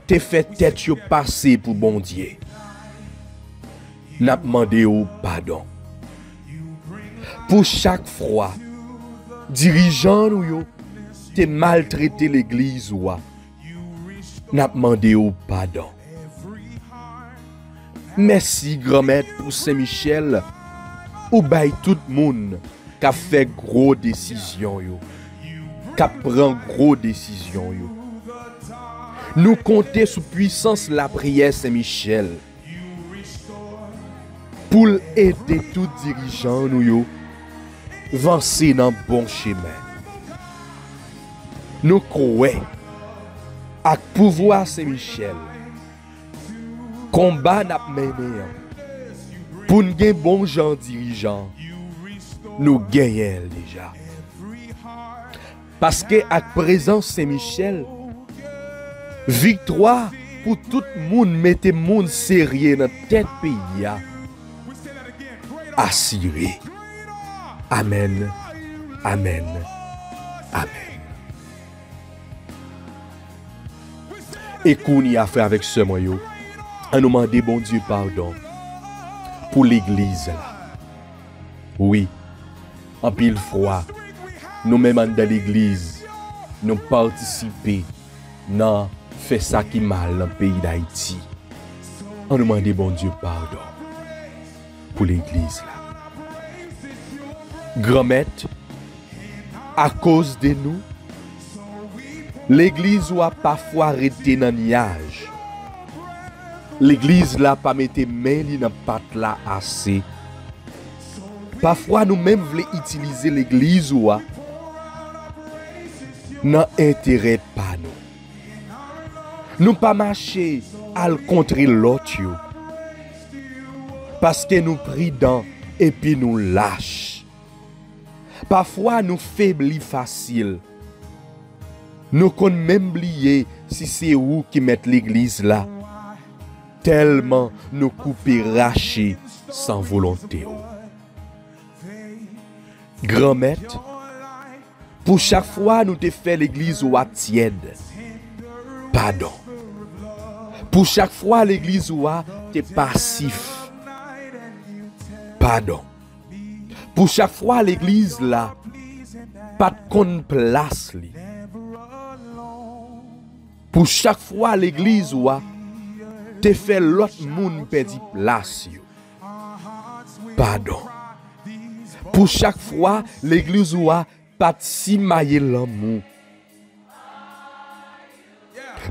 te fait tête yo passer pour bon Dieu. N'a demandé au pardon. Pour chaque fois, dirigeant nous yo, te maltraité l'église ou n'a demandé au pardon. Merci grand-maître pour Saint-Michel ou bay tout le monde qui a fait gros décisions yo, qui prend gros décisions yo. Nous comptons sous puissance la prière Saint-Michel pour aider tout dirigeant nous yo avancer dans bon chemin. Nous croyons avec pouvoir Saint-Michel combat n'a mené pour nous gagner bon gens dirigeants. Nous gagnons déjà. Parce que avec présence Saint-Michel, victoire pour tout le monde, mettez monde sérieux dans tête pays assuré. Amen. Amen. Amen. Et qu'on y a fait avec ce moyen, on nous demande bon Dieu pardon pour l'église là. Oui, en pile fois, nous-mêmes dans l'église, nous participons dans fait ça qui mal dans le pays d'Haïti. On nous demande bon Dieu pardon pour l'église là. Grand-maître, à cause de nous, l'église a parfois arrêté dans le nuage. L'église là pas mette main dans pat là assez. Parfois nous même voulons utiliser l'église ou dans intérêt pas nous. Nous pas marcher à contrer l'autre parce que nous pridons et puis nous lâche. Parfois nous faiblis facile. Nous qu'on même oublier si c'est où qui met l'église là. Tellement nous couper racher sans volonté. Grand-maître, pour chaque fois nous te fait l'église ou à tiède. Pardon. Pour chaque fois l'église ou à te passif. Pardon. Pour chaque fois l'église là, pas de qu'on place li. Pour chaque fois l'église ou à te fait l'autre monde perdre place yo. Pardon. Pour chaque fois l'église ou a pas si mailler l'amour.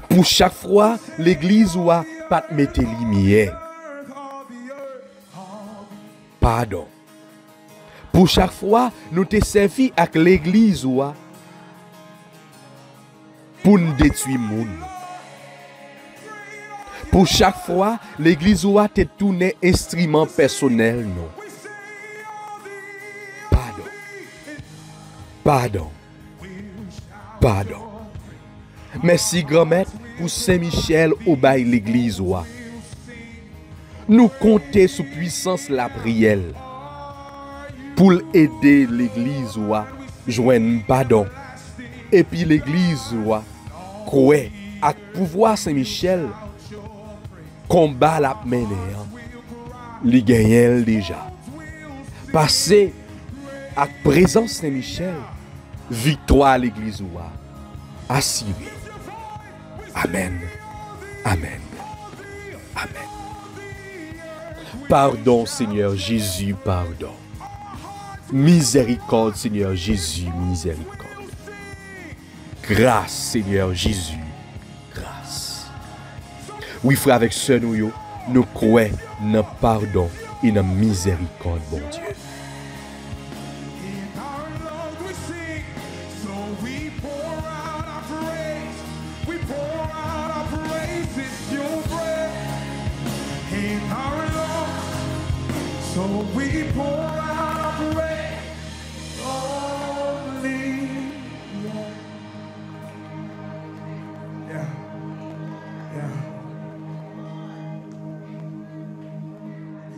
Pour chaque fois l'église ou a pas mettre lumière. Pardon. Pour chaque fois nous te servi avec l'église ou a pour nous détruire monde. Pour chaque fois, l'église ou a te tourné instrument personnel, non. Pardon. Pardon. Pardon. Merci grand-maître pour Saint-Michel au bail l'église ou a. Nous comptons sous puissance la prière pour aider l'église ou a joindre pardon. Et puis l'église ou a croit avec pouvoir Saint-Michel. Combat la mené, li gagnel déjà. Passé à présence Saint-Michel, victoire à l'église ou assuré. Amen. Amen. Amen. Pardon Seigneur Jésus, pardon. Miséricorde Seigneur Jésus, miséricorde. Grâce Seigneur Jésus. Oui, frère, avec ce nous croyons dans pardon et dans miséricorde, bon Dieu.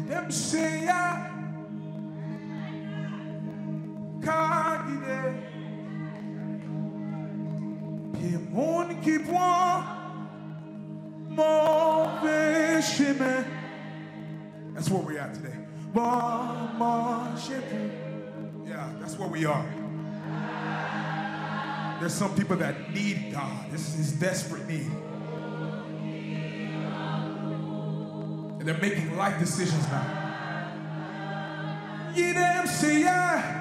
Dem say ya ka guide. Pi moun ki pon mauvais chemin. That's where we're at today. Yeah, that's where we are. There's some people that need God. This is his desperate need. And they're making life decisions now. Ye them say yeah.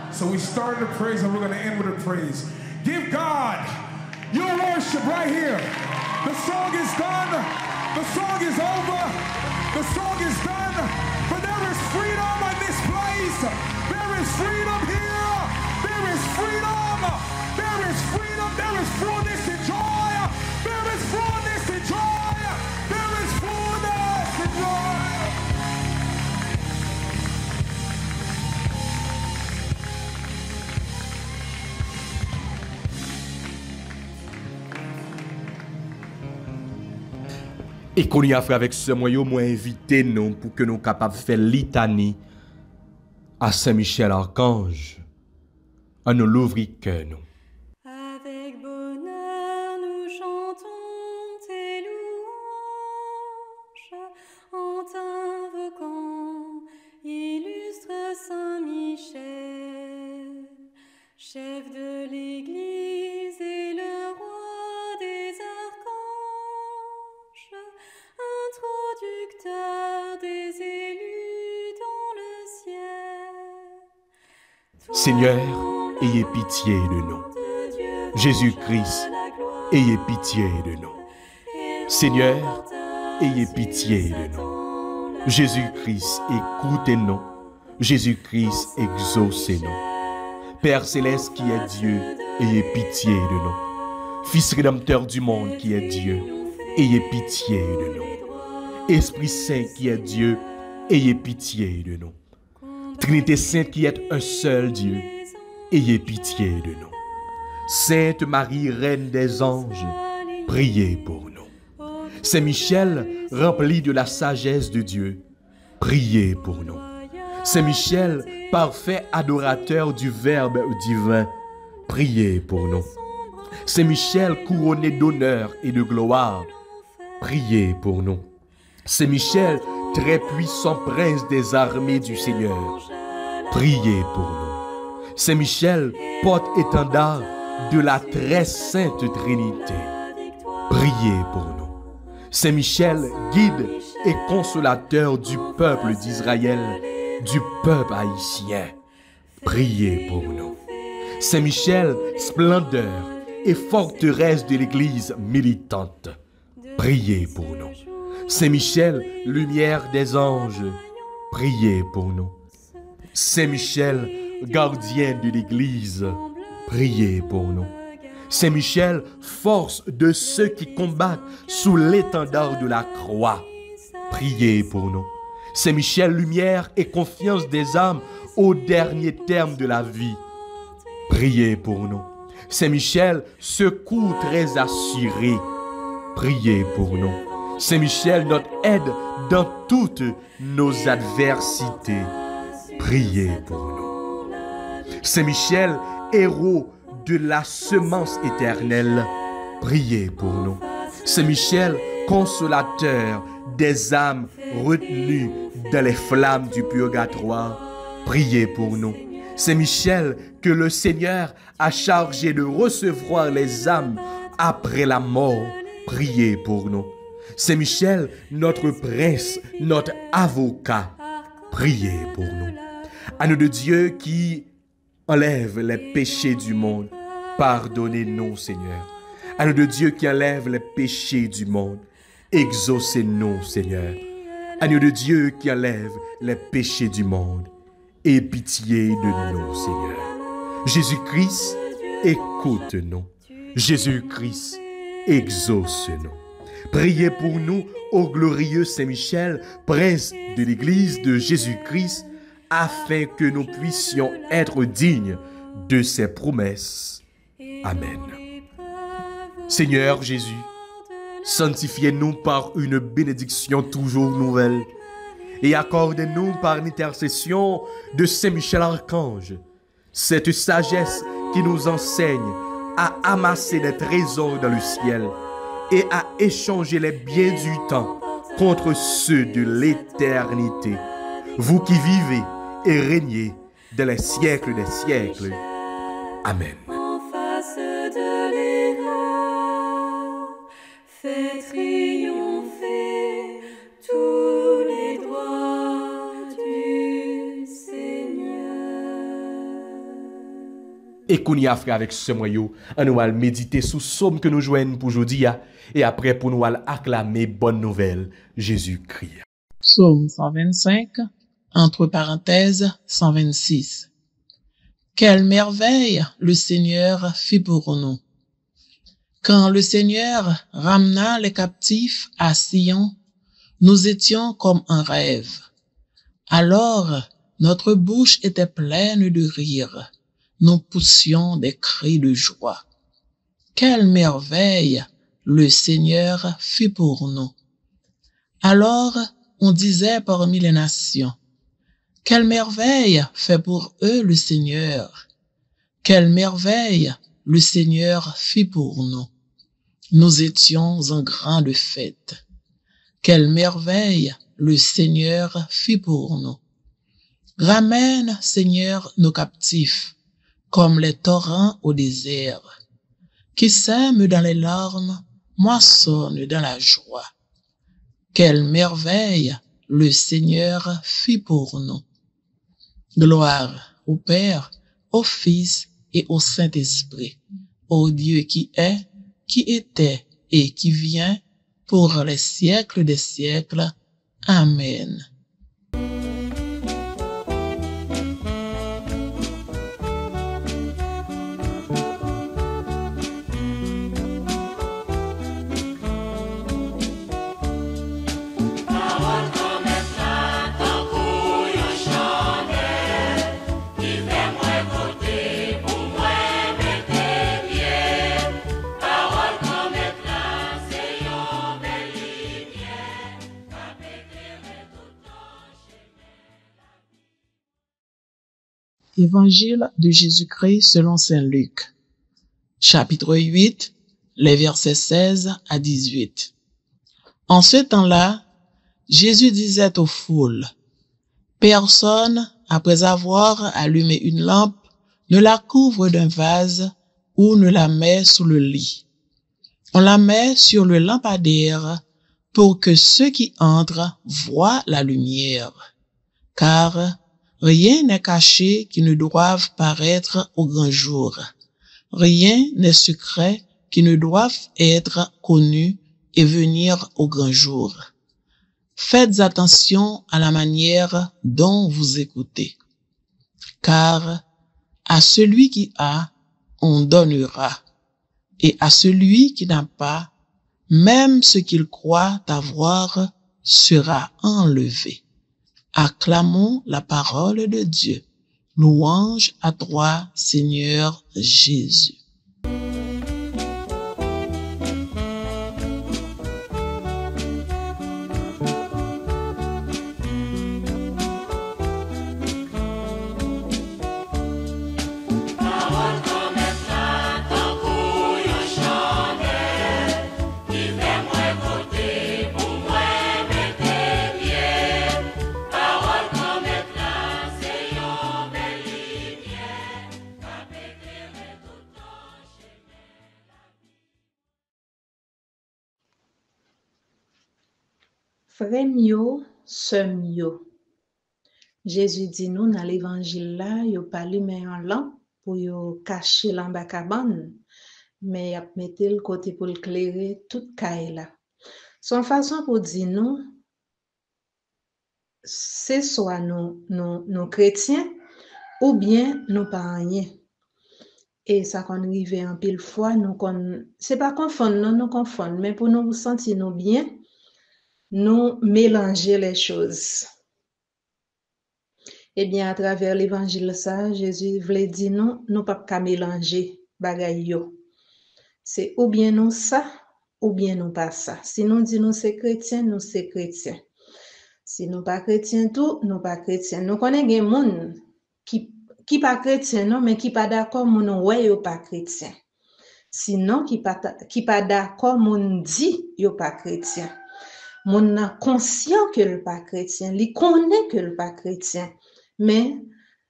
So we started a praise and we're going to end with a praise. Give God your worship right here. The song is done. The song is over. The song is done. But there is freedom in this place. There is freedom here. There is freedom. There is freedom. There is fullness and joy. There is fullness and joy. There is fullness and joy. Et qu'on y a fait avec ce moyen, moi invité nous pour que nous capables de faire litanie à Saint-Michel Archange. À nous l'ouvrir cœur nous. Avec bonheur, nous chantons tes louanges en t'invoquant, illustre Saint-Michel, chef de l'Église et le roi des archanges, introducteur des élus dans le ciel. Seigneur, ayez pitié de nous. Jésus-Christ, ayez pitié de nous. Seigneur, ayez pitié de nous. Jésus-Christ, écoutez-nous. Jésus-Christ, exaucez-nous. Père céleste qui est Dieu, ayez pitié de nous. Fils rédempteur du monde qui est Dieu, ayez pitié de nous. Esprit Saint qui est Dieu, ayez pitié de nous. Trinité Sainte qui est un seul Dieu, ayez pitié de nous. Sainte Marie, Reine des anges, priez pour nous. Saint Michel, rempli de la sagesse de Dieu, priez pour nous. Saint Michel, parfait adorateur du Verbe divin, priez pour nous. Saint Michel, couronné d'honneur et de gloire, priez pour nous. Saint Michel, très puissant prince des armées du Seigneur, priez pour nous. Saint Michel, porte-étendard de la très sainte Trinité, priez pour nous. Saint Michel, guide et consolateur du peuple d'Israël, du peuple haïtien, priez pour nous. Saint Michel, splendeur et forteresse de l'Église militante, priez pour nous. Saint Michel, lumière des anges, priez pour nous. Saint Michel, gardien de l'Église, priez pour nous. Saint Michel, force de ceux qui combattent sous l'étendard de la croix, priez pour nous. Saint Michel, lumière et confiance des âmes au dernier terme de la vie, priez pour nous. Saint Michel, secours très assuré, priez pour nous. Saint Michel, notre aide dans toutes nos adversités, priez pour nous. Saint Michel, héros de la semence éternelle, priez pour nous. Saint Michel, consolateur des âmes retenues dans les flammes du purgatoire, priez pour nous. Saint Michel, que le Seigneur a chargé de recevoir les âmes après la mort, priez pour nous. Saint Michel, notre prince, notre avocat, priez pour nous. Anneau de Dieu qui enlève les péchés du monde, pardonnez-nous, Seigneur. Agneau de Dieu qui enlève les péchés du monde, exaucez-nous, Seigneur. Agneau de Dieu qui enlève les péchés du monde, aie pitié de nous, Seigneur. Jésus-Christ, écoute-nous. Jésus-Christ, exauce-nous. Priez pour nous, ô glorieux Saint-Michel, prince de l'Église de Jésus-Christ, afin que nous puissions être dignes de ses promesses. Amen. Seigneur Jésus, sanctifiez-nous par une bénédiction toujours nouvelle et accordez-nous par l'intercession de Saint-Michel Archange cette sagesse qui nous enseigne à amasser des trésors dans le ciel et à échanger les biens du temps contre ceux de l'éternité. Vous qui vivez et régnez dans les siècles des siècles. Amen. En face de l'erreur, fais triompher tous les droits du Seigneur. Et qu'on y a fait avec ce moyen, on nous allons méditer sous somme que nous joignons pour aujourd'hui et après pour nous allons acclamer bonne nouvelle, Jésus-Christ. Psaume 125, entre parenthèses 126. Quelle merveille le Seigneur fit pour nous. Quand le Seigneur ramena les captifs à Sion, nous étions comme un rêve. Alors, notre bouche était pleine de rire. Nous poussions des cris de joie. Quelle merveille le Seigneur fit pour nous. Alors, on disait parmi les nations, quelle merveille fait pour eux le Seigneur. Quelle merveille le Seigneur fit pour nous. Nous étions en grande fête. Quelle merveille le Seigneur fit pour nous. Ramène, Seigneur, nos captifs, comme les torrents au désert, qui sèment dans les larmes, moissonnent dans la joie. Quelle merveille le Seigneur fit pour nous. Gloire au Père, au Fils et au Saint-Esprit, au Dieu qui est, qui était et qui vient, pour les siècles des siècles. Amen. Évangile de Jésus-Christ selon saint Luc, chapitre 8, les versets 16 à 18. En ce temps-là, Jésus disait aux foules, « Personne, après avoir allumé une lampe, ne la couvre d'un vase ou ne la met sous le lit. On la met sur le lampadaire pour que ceux qui entrent voient la lumière. Car rien n'est caché qui ne doive paraître au grand jour. Rien n'est secret qui ne doive être connu et venir au grand jour. Faites attention à la manière dont vous écoutez. Car à celui qui a, on donnera, et à celui qui n'a pas, même ce qu'il croit avoir sera enlevé. Acclamons la parole de Dieu. Louange à toi, Seigneur Jésus. Frère mio, sœur mio. Jésus dit nous dans l'évangile là, yo pas lui met un lampe pour yo cacher l'en bas cabane, mais il a mis le côté pour éclairer toute caille là. Son façon pour dire nous, c'est soit nous chrétiens ou bien nous pas rien. Et ça qu'on arrive en pile fois, c'est pas confondre, non, nous confondre, mais pour nous sentir nous bien, nous mélanger les choses. Eh bien, à travers l'évangile ça, Jésus voulait dire nous pas qu'à mélanger bagay yo. C'est ou bien nous ça, ou bien nous pas ça. Si nous dit nous c'est chrétien, nous c'est chrétien. Si nous pas chrétien tout, nous pas chrétien. Nous connaissons des gens qui pas chrétien non, mais qui pas d'accord moun ouais yo pas chrétien. Sinon qui pas d'accord moun dit yo pas chrétien. Moun nan conscient que le pas chrétien, li connaît que le pas chrétien, mais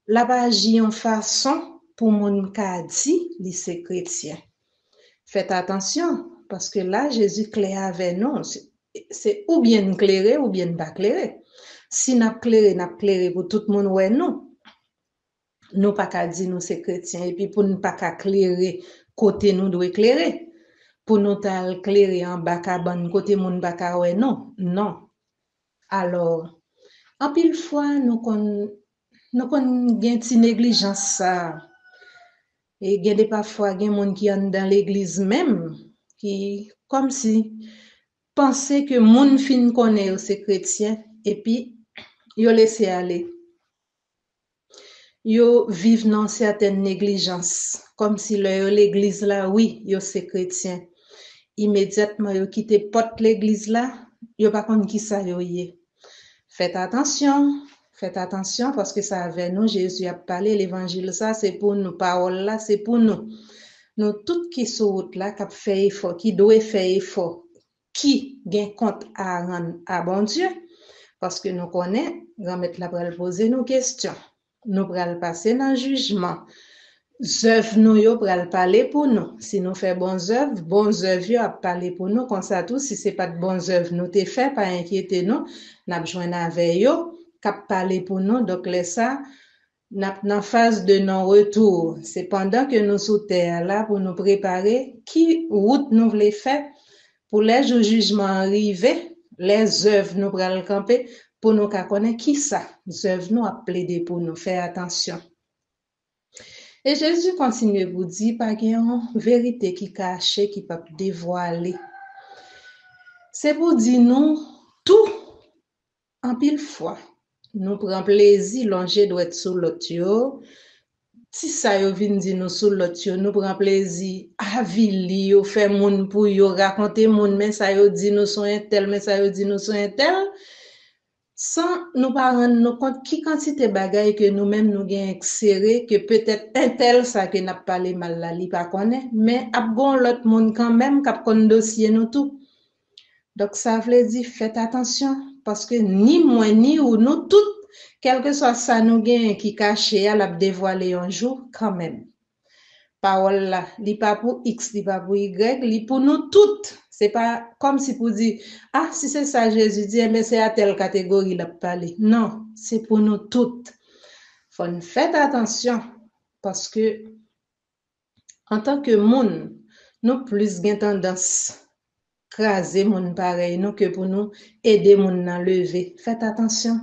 la pas agi en façon pour moun ka dit li c'est chrétien. Faites attention parce que là Jésus clair avec nous, c'est ou bien clairé ou bien pas clairé. Si n'a clairé pour tout le monde ouais nous pas qu'à dire nous c'est chrétien et puis pour nous pas qu'à clairer côté nous doit éclairer pour nous t'al clairer en bas cabane côté moun pas qu'à ouais non alors en pile fois nous kon gen ti négligence ça et gen des parfois gen moun qui en dans l'église même qui comme si penser que moun fin connaît c'est chrétien et puis yo laisser aller. Yo vivent dans certaines négligences, comme si l'église là, oui, yo c'est chrétien. Immédiatement, yo quitte porte l'église là, yo pas connait qui ça yo yé. Faites attention parce que ça avec nous, Jésus a parlé, l'évangile ça, c'est pour nous, parole là, c'est pour nous. Nous, tout qui sur route là, qui fait effort, qui doit faire effort, qui gagne compte à rendre à bon Dieu, parce que nous connaissons, grand-mère là pour poser nos questions. Nous pral passer dans le jugement. Œuvres nous yo pral parler pour nous. Si nous fait bonnes œuvres yo a parler pour nous comme ça tout. Si c'est pas de bonnes œuvres nous te fait pas inquiéter nous. N'a besoin avec yo cap parler pour nous. Donc là ça n'a dans phase de non retour. C'est pendant que nous sous terre là pour nous préparer qui route nous voulons faire pour les jours jugement arriver, les œuvres nous pral camper. Pour nous connaître qui ça, œuvres nous a plaidé pour nous faire attention. Et Jésus continue à vous dire pas qu'il y a une vérité qui cachée, qui peut dévoiler. C'est pour dire nous tout en pile fois. Nous prenons plaisir, longer doit être sous l'autre. Si ça yo vinn di nous sous l'autre, nous prenons plaisir à vili, yo fait moun pour yo raconter moun, mais ça yo dit nous sont un tel, mais ça yo dit nous sont un tel. Sans nous pas rendre compte qui quantité bagaille que nous-mêmes nous gain serré que peut-être un tel ça que n'a parlé mal là li pas connaît mais a gon l'autre monde quand même qui connaît dossier nous tout. Donc ça veut dire faites attention parce que ni moi ni ou nous tout quel que soit ça nous gain qui caché à la dévoiler un jour quand même. Parole là, li pas pour X, li pas pour Y, li pour nous toutes. C'est pas comme si pour dire, ah, si c'est ça Jésus dit, mais c'est à telle catégorie la parler. Non, c'est pour nous toutes. Faut faire attention parce que en tant que monde, nous plus gain tendance craser monde pareil, nous que pour nous aider monde à lever. Faites attention.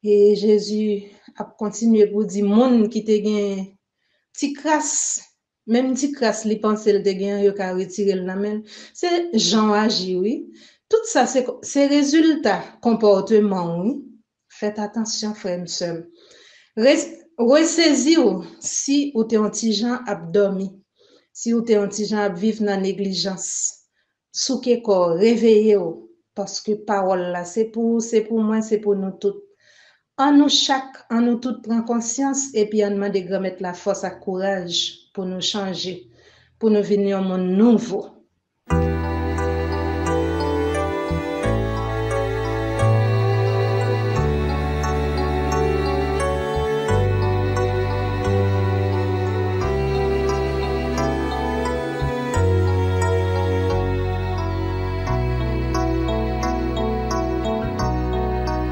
Et Jésus a continué pour dire monde qui te gain ti crasse même ti crasse li pense le te gain yo ka retirer le nan c'est Jean agi oui tout ça c'est résultat comportement oui faites attention frère et sœur ressaisir si ou te un petit Jean a dormi si ou te un petit Jean a vivre dans négligence sous que corps réveiller parce que parole là c'est pour moi c'est pour nous toutes. En nous toutes prend conscience et puis on demande de remettre la force et courage pour nous changer, pour nous venir un monde nouveau.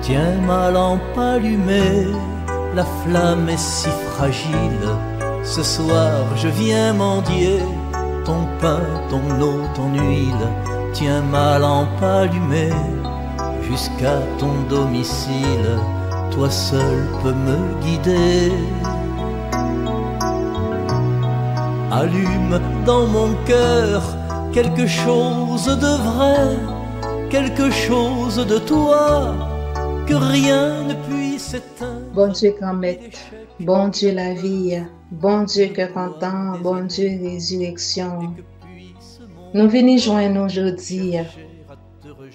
Tiens ma lampe allumée, la flamme est si fragile. Ce soir je viens mendier pain, ton eau, ton huile. Tiens ma lampe allumée jusqu'à ton domicile. Toi seul peux me guider. Allume dans mon cœur quelque chose de vrai, quelque chose de toi, que rien ne puisse éteindre. Bon Dieu grand maître, bon Dieu la vie, bon Dieu que content, bon Dieu résurrection. Nous venons joindre aujourd'hui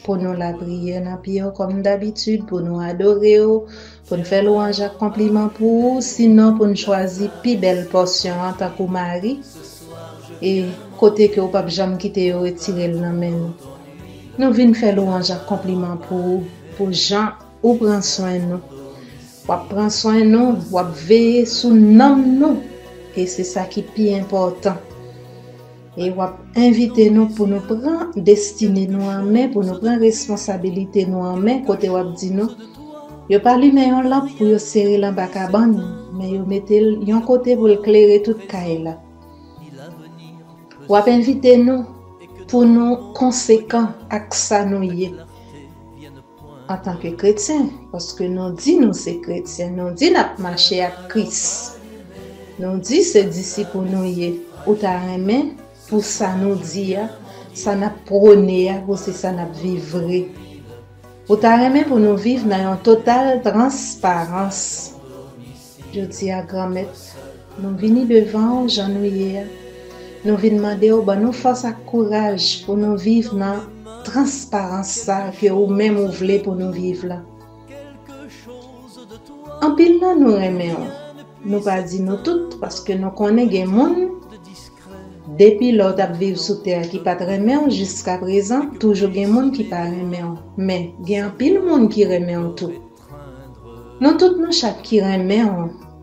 pour nous la prier dans prière comme d'habitude, pour nous adorer, pour nous faire louange et compliment pour vous, sinon pour nous choisir plus belle portion en tant que mari et côté que vous pas jamais quitter ou retirer le nom. Nous venons faire louange et compliment pour vous, pour Jean ou prend soin de nous. Ou prend soin de nous, ou veiller sur nous et c'est ça qui est plus important. Et on inviter nous pour nous prendre destinée nous en main, pour nous prendre responsabilité nous en main, côté on dit nous. Yo pas lui met une lampe pour yo serrer la cabane, mais yo mettez yon côté pour éclairer toute caille là. On inviter nous pour nous conséquents avec ça nous y en tant que chrétiens, parce que nous dit nous c'est chrétiens, nous dit n'a marché avec Christ. Nous dit c'est disciples nous y ou ta remet pour ça nous dit ça n'a prôné pour ça n'a vivre. Ou ta remet pour nous vivre dans une totale transparence. Je dis à grand-mère, nous venons devant Jean-Nouye, nous venons demander au nous force et courage pour nous vivre dans transparence ça que vous même vous voulez pour nous vivre là. En pile là nous remettons, nous pas dire nous toutes parce que nous connaissons des monde depuis l'autre vivre sous terre qui pas remet jusqu'à présent toujours des monde qui pas remet mais il y a un pile monde qui remet tout. Nous toutes nous chaque qui remet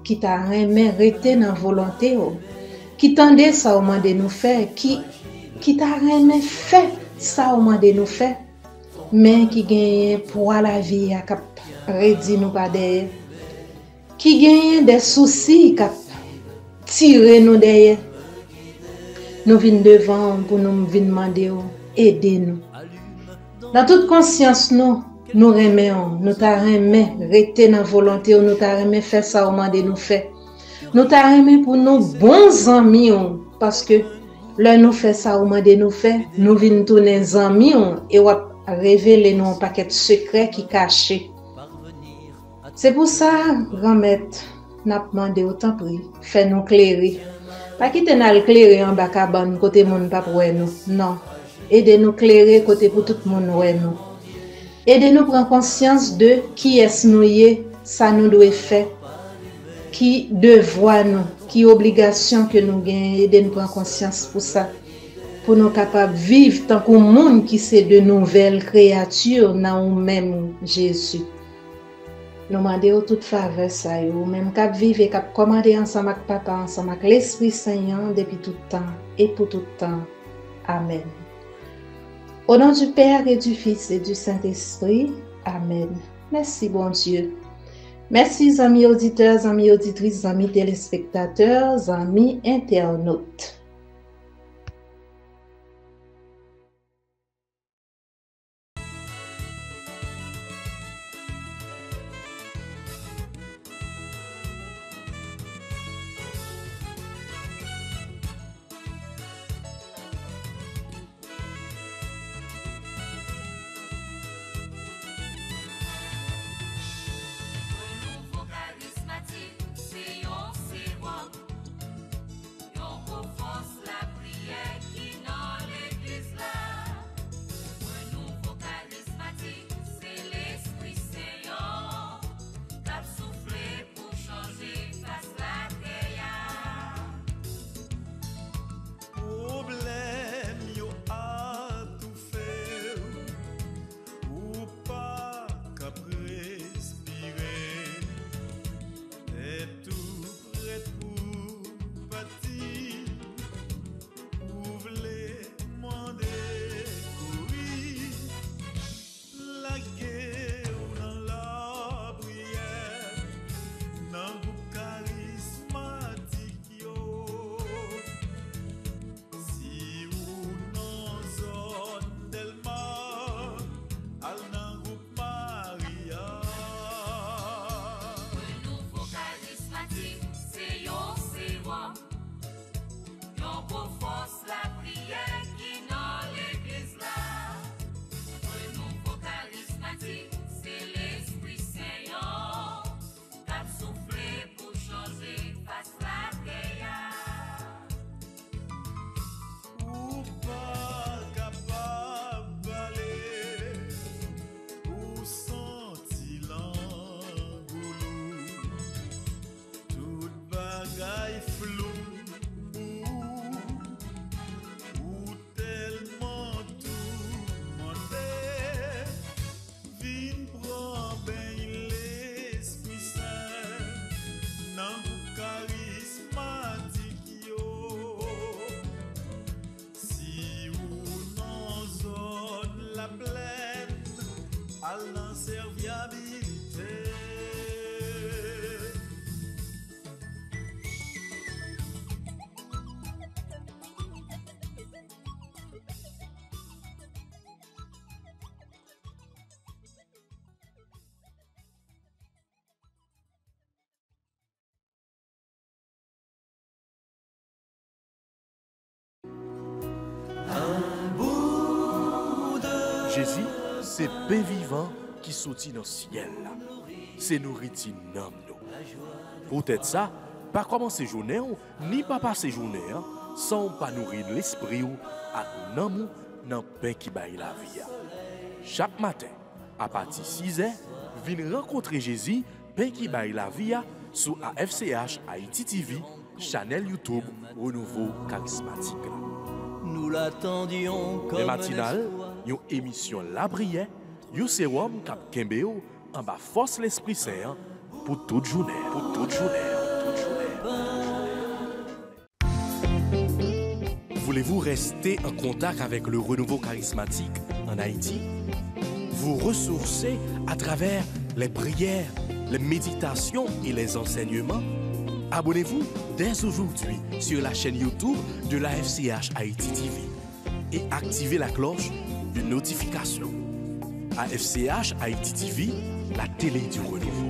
qui t'a remet rester dans volonté qui tendait ça au moment de nous faire qui t'a remet fait ça au moment de nous faire mais qui gagne pour la vie à cap redit nous pas derrière qui gagne des soucis cap tirer nous derrière. Nous venons devant pour nous demander aider-nous. Dans toute conscience nous remettons, nous t'arrêtons rester dans la volonté, nous t'arrêtons faire ça au moment de nous faire. Nous t'arrêtons pour nos bons amis parce que là nous fait ça au moment de nous faire, nous venons tourner les amis et on révéler nous un paquet de secrets qui cachés. C'est pour ça, grand-mère, n'a demandé autant prix, fais-nous clairer. Pas quitter nous clairer en bas cabane côté monde pas pour nous. Non. Aidez-nous clairer côté pour tout le monde nous. Aidez-nous prendre conscience de qui est nous ça nous doit faire. Qui devoir nous, qui obligation que nous gagnons, aidez-nous prendre conscience pour ça. Pour nous capables de vivre tant qu'un monde qui c'est de nouvelles créatures dans nous-mêmes Jésus. Nous demandons toute faveur ça ou même cap vivre et cap commander ensemble avec papa ensemble avec l'Esprit Saint depuis tout temps et pour tout temps. Amen. Au nom du Père et du Fils et du Saint-Esprit. Amen. Merci bon Dieu. Merci amis auditeurs, amis auditrices, amis téléspectateurs, amis internautes. Charismatique, c'est un sirop. Yon serviabilité. Jésus, c'est pain vivant qui sortit dans le ciel. C'est nourriture nam nous. Peut-être ça, pas commencer journée ni pas passer journée sans pas nourrir l'esprit ou à nam dans pain qui baille la vie. Chaque matin, à partir de 6h, venez rencontrer Jésus, pain qui baille la vie sur AFCH Haïti TV, channel YouTube Renouveau Charismatique. Nous l'attendions comme les matinales, une émission La Brière, un sérum cap Kembeo en bas force l'Esprit Saint pour toute journée. Pour toute journée. Voulez-vous rester en contact avec le renouveau charismatique en Haïti? Vous ressourcer à travers les prières, les méditations et les enseignements? Abonnez-vous dès aujourd'hui sur la chaîne YouTube de la FCH Haïti TV et activez la cloche de notification. AFCH Haïti TV, la télé du renouveau.